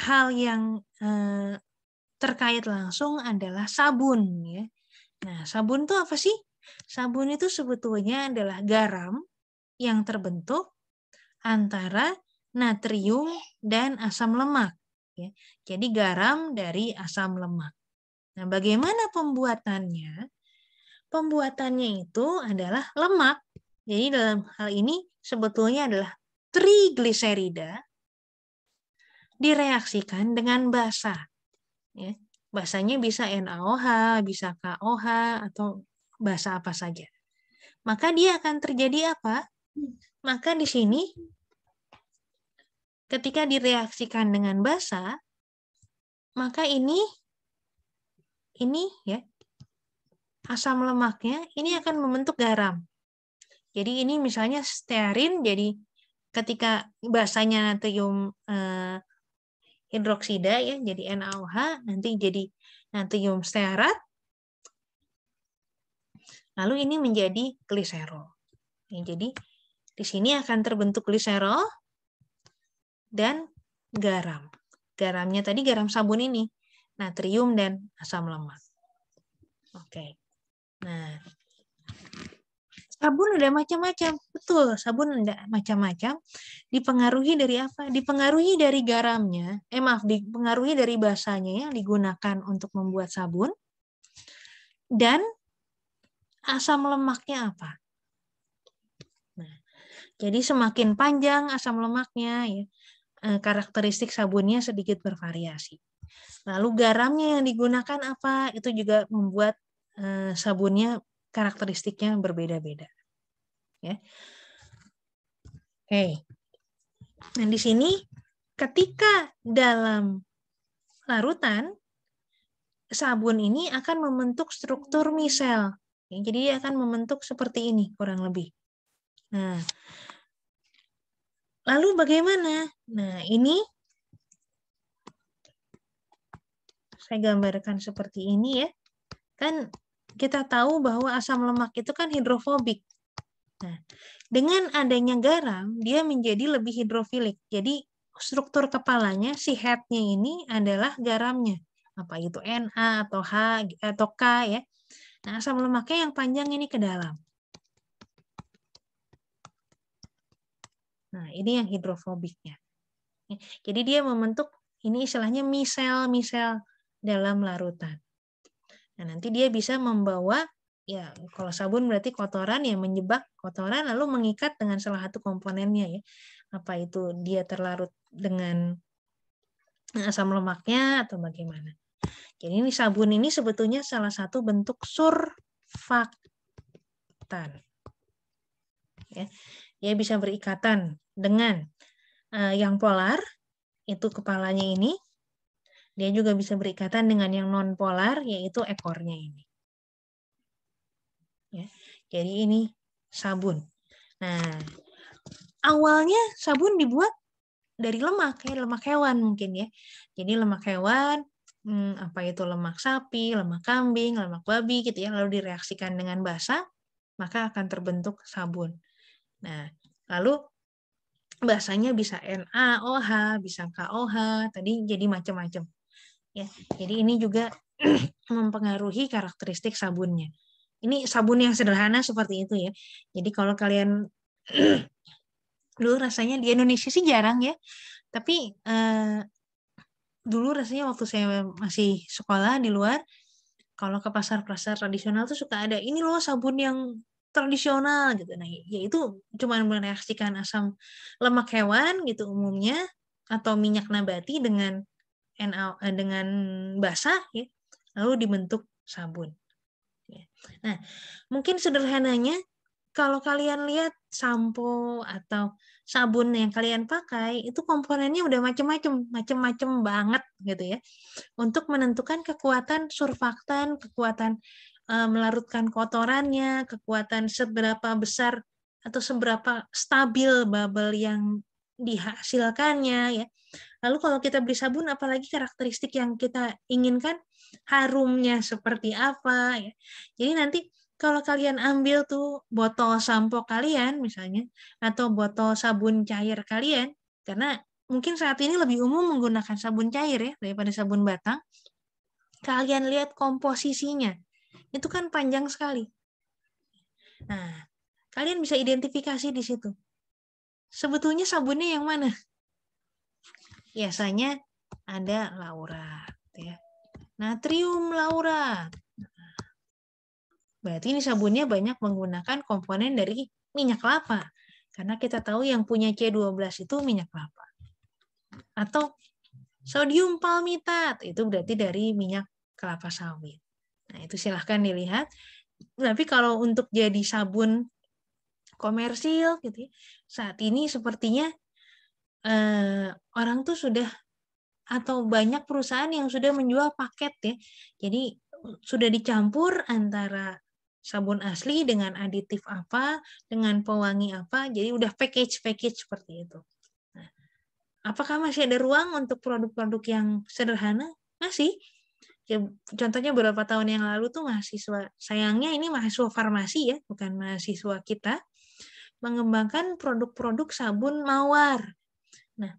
hal yang terkait langsung adalah sabun ya. Nah, sabun itu apa sih? Sabun itu sebetulnya adalah garam yang terbentuk antara natrium dan asam lemak. Ya. Jadi garam dari asam lemak. Nah, bagaimana pembuatannya? Pembuatannya itu adalah lemak. Jadi dalam hal ini sebetulnya adalah trigliserida direaksikan dengan basa. Ya. Basanya bisa NaOH, bisa KOH, atau basa apa saja. Maka dia akan terjadi apa? Maka di sini ketika direaksikan dengan basa, maka ini ya asam lemaknya ini akan membentuk garam. Jadi ini misalnya stearin, jadi ketika basanya natrium hidroksida ya, jadi NaOH, nanti jadi natrium stearat, lalu ini menjadi gliserol. Ya, jadi di sini akan terbentuk gliserol dan garam. Garamnya tadi garam sabun ini, natrium dan asam lemak. Oke. Nah, sabun ada macam-macam. Betul, sabun ada macam-macam. Dipengaruhi dari apa? Dipengaruhi dari garamnya. Dipengaruhi dari basanya yang digunakan untuk membuat sabun. Dan asam lemaknya apa? Nah, jadi semakin panjang asam lemaknya, ya, karakteristik sabunnya sedikit bervariasi. Lalu garamnya yang digunakan apa? Itu juga membuat sabunnya karakteristiknya berbeda-beda. Ya. Oke. Nah, di sini ketika dalam larutan, sabun ini akan membentuk struktur misel. Ya, jadi dia akan membentuk seperti ini kurang lebih. Nah, lalu bagaimana? Nah, ini saya gambarkan seperti ini ya. Kan kita tahu bahwa asam lemak itu kan hidrofobik. Nah, dengan adanya garam, dia menjadi lebih hidrofilik. Jadi struktur kepalanya, si head-nya ini adalah garamnya. Apa itu Na atau H atau K ya. Nah, asam lemaknya yang panjang ini ke dalam. Nah, ini yang hidrofobiknya. Jadi dia membentuk, ini istilahnya misel-misel dalam larutan. Nah, nanti dia bisa membawa, ya kalau sabun berarti kotoran, yang menjebak kotoran lalu mengikat dengan salah satu komponennya ya. Apa itu dia terlarut dengan asam lemaknya atau bagaimana. Jadi ini sabun ini sebetulnya salah satu bentuk surfaktan. Ya. Dia bisa berikatan dengan yang polar, itu kepalanya ini. Dia juga bisa berikatan dengan yang non-polar, yaitu ekornya ini. Ya, jadi ini sabun. Nah, awalnya sabun dibuat dari lemak, ya, lemak hewan mungkin ya. Jadi lemak hewan apa itu lemak sapi, lemak kambing, lemak babi gitu ya, lalu direaksikan dengan basa, maka akan terbentuk sabun. Nah, lalu basanya bisa NaOH, bisa KOH, tadi jadi macam-macam. Ya, jadi ini juga mempengaruhi karakteristik sabunnya. Ini sabun yang sederhana seperti itu ya. Jadi kalau kalian dulu rasanya di Indonesia sih jarang ya, tapi dulu rasanya waktu saya masih sekolah di luar, kalau ke pasar-pasar tradisional tuh suka ada ini loh sabun yang tradisional gitu. Nah, yaitu cuma mereaksikan asam lemak hewan gitu umumnya atau minyak nabati dengan dengan basah ya, lalu dibentuk sabun. Nah, mungkin sederhananya kalau kalian lihat sampo atau sabun yang kalian pakai itu komponennya udah macam-macam banget gitu ya. Untuk menentukan kekuatan surfaktan, kekuatan melarutkan kotorannya, kekuatan seberapa besar atau seberapa stabil bubble yang dihasilkannya ya. Lalu kalau kita beli sabun, apalagi karakteristik yang kita inginkan, harumnya seperti apa ya. Jadi nanti kalau kalian ambil tuh botol sampo kalian misalnya, atau botol sabun cair kalian, karena mungkin saat ini lebih umum menggunakan sabun cair ya daripada sabun batang, kalian lihat komposisinya, itu kan panjang sekali. Nah, kalian bisa identifikasi di situ. Sebetulnya sabunnya yang mana? Biasanya ada laurat, ya. Natrium laurat. Berarti ini sabunnya banyak menggunakan komponen dari minyak kelapa. Karena kita tahu yang punya C12 itu minyak kelapa. Atau sodium palmitat, itu berarti dari minyak kelapa sawit. Nah, itu silahkan dilihat. Tapi kalau untuk jadi sabun komersil gitu ya, saat ini sepertinya orang tuh sudah atau banyak perusahaan yang sudah menjual paket ya. Jadi sudah dicampur antara sabun asli dengan aditif apa, dengan pewangi apa, jadi udah package seperti itu. Nah, apakah masih ada ruang untuk produk-produk yang sederhana? Masih. Ya, contohnya beberapa tahun yang lalu tuh mahasiswa, sayangnya ini mahasiswa farmasi ya, bukan mahasiswa kita, mengembangkan produk-produk sabun mawar. Nah,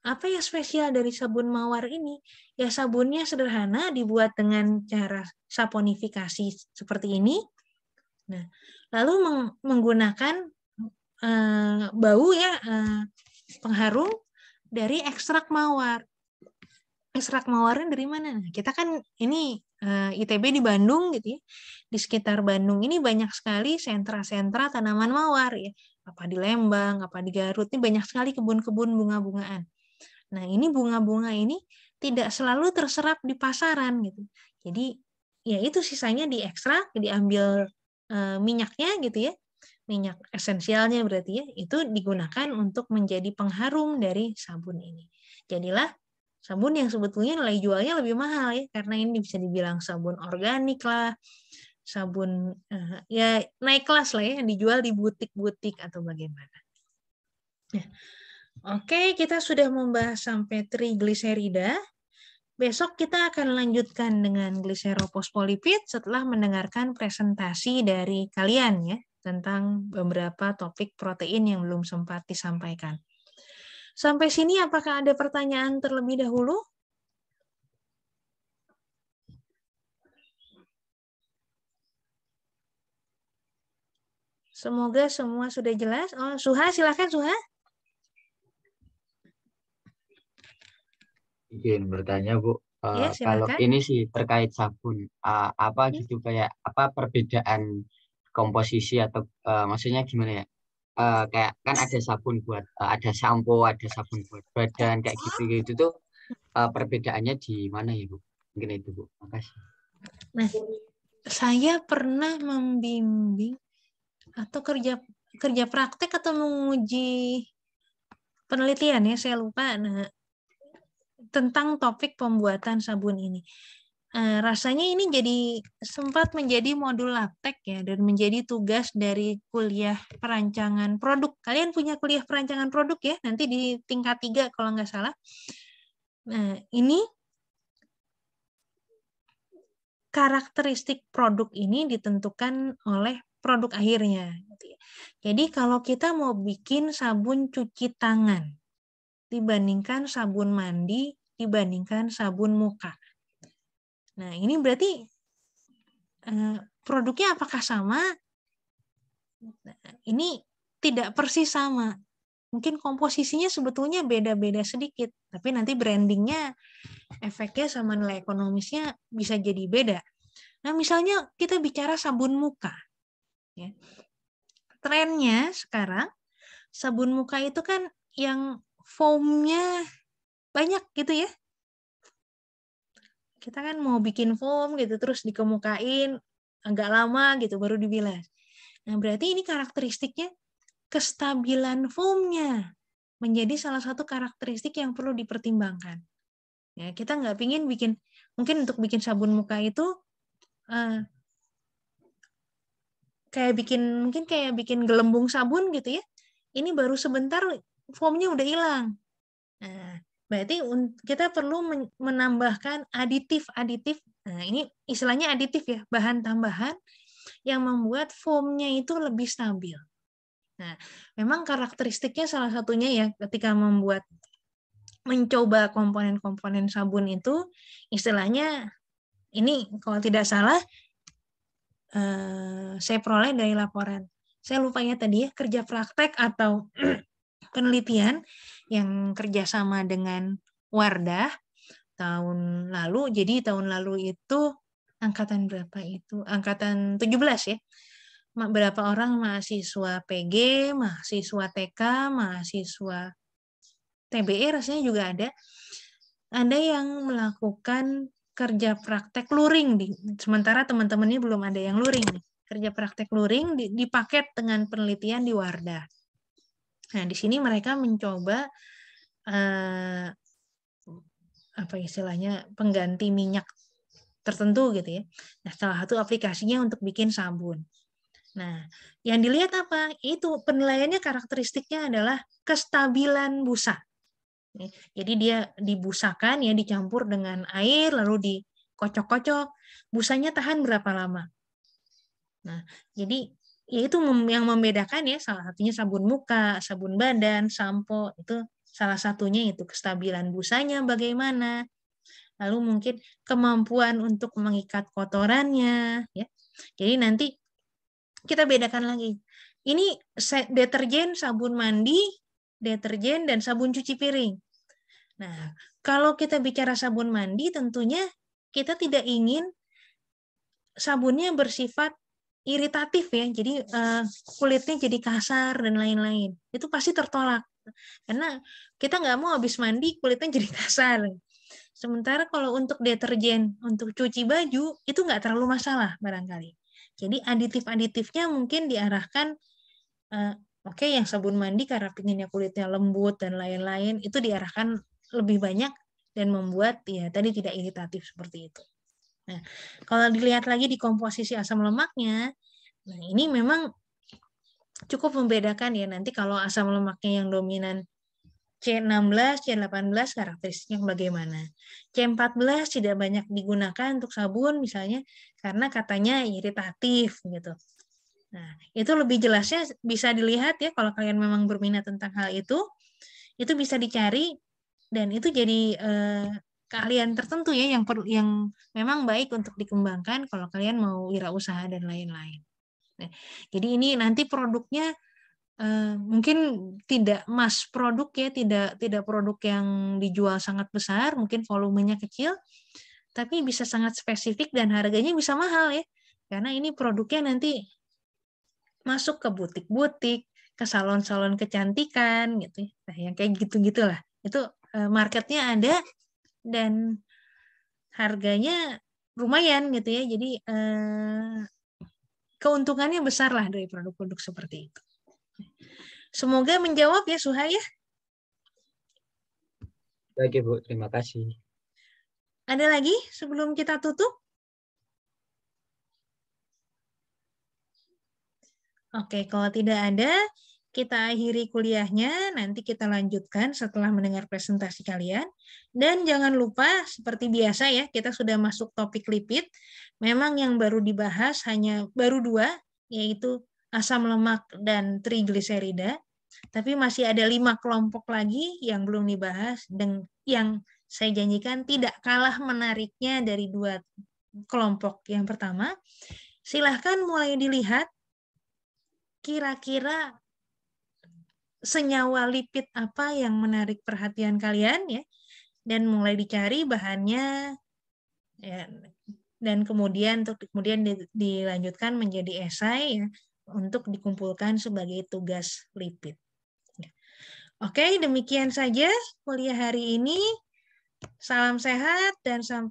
apa yang spesial dari sabun mawar ini? Ya sabunnya sederhana, dibuat dengan cara saponifikasi seperti ini. Nah, lalu menggunakan bau ya pengharum dari ekstrak mawar. Ekstrak mawarnya dari mana? Nah, kita kan ini ITB di Bandung gitu ya. Di sekitar Bandung ini banyak sekali sentra-sentra tanaman mawar ya. Apa di Lembang, apa di Garut, ini banyak sekali kebun-kebun bunga-bungaan. Nah, ini bunga-bunga ini tidak selalu terserap di pasaran gitu. Jadi ya itu sisanya diekstrak, diambil minyaknya gitu ya. Minyak esensialnya berarti ya, itu digunakan untuk menjadi pengharum dari sabun ini. Jadilah sabun yang sebetulnya nilai jualnya lebih mahal ya, karena ini bisa dibilang sabun organik lah, sabun ya naik kelas lah ya, yang dijual di butik-butik atau bagaimana. Nah, oke, kita sudah membahas sampai trigliserida. Besok kita akan lanjutkan dengan gliseroposfolipid setelah mendengarkan presentasi dari kalian ya tentang beberapa topik protein yang belum sempat disampaikan. Sampai sini apakah ada pertanyaan terlebih dahulu? Semoga semua sudah jelas. Oh, Suha, silakan Suha. Izin bertanya Bu, Ya, kalau silakan. ini sih terkait sabun, apa gitu kayak apa perbedaan komposisi atau maksudnya gimana ya? Kayak kan ada sabun buat ada sampo, ada sabun buat badan kayak gitu tuh perbedaannya di mana ya Bu? Mungkin itu Bu. Makasih. Nah, saya pernah membimbing atau kerja praktek atau menguji penelitian ya, saya lupa. Nah, tentang topik pembuatan sabun ini. Rasanya ini jadi sempat menjadi modul labtek ya, dan menjadi tugas dari kuliah perancangan produk. Kalian punya kuliah perancangan produk ya, nanti di tingkat 3 kalau nggak salah. Nah, ini karakteristik produk ini ditentukan oleh produk akhirnya. Jadi kalau kita mau bikin sabun cuci tangan dibandingkan sabun mandi, dibandingkan sabun muka. Nah, ini berarti produknya apakah sama? Ini tidak persis sama. Mungkin komposisinya sebetulnya beda-beda sedikit, tapi nanti brandingnya, efeknya sama nilai ekonomisnya bisa jadi beda. Nah, misalnya kita bicara sabun muka. Ya. Trennya sekarang, sabun muka itu kan yang foamnya banyak gitu ya. Kita kan mau bikin foam gitu, terus dikemukain, agak lama gitu, baru dibilas. Nah, berarti ini karakteristiknya kestabilan foamnya menjadi salah satu karakteristik yang perlu dipertimbangkan. Ya, kita nggak pingin bikin, mungkin untuk bikin sabun muka itu mungkin kayak bikin gelembung sabun gitu ya. Ini baru sebentar foamnya udah hilang. Nah, berarti kita perlu menambahkan aditif-aditif. Nah, ini istilahnya aditif ya, bahan tambahan yang membuat foamnya itu lebih stabil. Nah, memang karakteristiknya salah satunya ya ketika mencoba komponen-komponen sabun itu, istilahnya ini kalau tidak salah saya peroleh dari laporan. Saya lupanya tadi ya, kerja praktek atau penelitian yang kerjasama dengan Wardah tahun lalu. Jadi tahun lalu itu angkatan berapa itu? Angkatan 17 ya. Berapa orang mahasiswa PG, mahasiswa TK, mahasiswa TBE rasanya juga ada. Ada yang melakukan kerja praktek luring, sementara teman-temannya belum ada yang luring. Kerja praktek luring dipaket dengan penelitian di Wardah. Nah, di sini mereka mencoba apa istilahnya, pengganti minyak tertentu gitu ya. Nah, salah satu aplikasinya untuk bikin sabun. Nah, yang dilihat apa? Itu penilaiannya karakteristiknya adalah kestabilan busa. Jadi dia dibusakan ya, dicampur dengan air lalu dikocok-kocok. Busanya tahan berapa lama? Nah, jadi ya itu yang membedakan ya, salah satunya sabun muka, sabun badan, sampo, itu salah satunya itu kestabilan busanya bagaimana. Lalu mungkin kemampuan untuk mengikat kotorannya ya. Jadi nanti kita bedakan lagi. Ini deterjen, sabun mandi, deterjen, dan sabun cuci piring. Nah, kalau kita bicara sabun mandi, tentunya kita tidak ingin sabunnya bersifat iritatif ya. Jadi kulitnya jadi kasar dan lain-lain. Itu pasti tertolak. Karena kita nggak mau habis mandi kulitnya jadi kasar. Sementara kalau untuk deterjen, untuk cuci baju, itu nggak terlalu masalah barangkali. Jadi aditif-aditifnya mungkin diarahkan, oke, yang sabun mandi karena pinginnya kulitnya lembut dan lain-lain, itu diarahkan lebih banyak dan membuat ya tadi tidak iritatif seperti itu. Nah, kalau dilihat lagi di komposisi asam lemaknya, nah ini memang cukup membedakan ya, nanti kalau asam lemaknya yang dominan C16, C18 karakteristiknya bagaimana. C14 tidak banyak digunakan untuk sabun misalnya karena katanya iritatif gitu. Nah, itu lebih jelasnya bisa dilihat ya kalau kalian memang berminat tentang hal itu bisa dicari dan itu jadi keahlian tertentu ya yang memang baik untuk dikembangkan kalau kalian mau wirausaha dan lain-lain. Nah, jadi ini nanti produknya mungkin tidak mass produk ya, tidak produk yang dijual sangat besar, mungkin volumenya kecil, tapi bisa sangat spesifik dan harganya bisa mahal ya, karena ini produknya nanti masuk ke butik-butik, ke salon-salon kecantikan gitu ya. Nah, yang kayak gitu-gitulah. Itu marketnya ada dan harganya lumayan gitu ya, jadi keuntungannya besar lah dari produk-produk seperti itu. Semoga menjawab ya Suha ya. Baik Bu, terima kasih. Ada lagi sebelum kita tutup? Oke, kalau tidak ada, kita akhiri kuliahnya, nanti kita lanjutkan setelah mendengar presentasi kalian. Dan jangan lupa, seperti biasa ya, kita sudah masuk topik lipid. Memang yang baru dibahas hanya baru 2, yaitu asam lemak dan trigliserida. Tapi masih ada 5 kelompok lagi yang belum dibahas, dan yang saya janjikan tidak kalah menariknya dari 2 kelompok yang pertama. Silahkan mulai dilihat, kira-kira senyawa lipid apa yang menarik perhatian kalian ya, dan mulai dicari bahannya ya, dan kemudian dilanjutkan menjadi esai ya, untuk dikumpulkan sebagai tugas lipid. Oke, demikian saja kuliah hari ini. Salam sehat dan sampai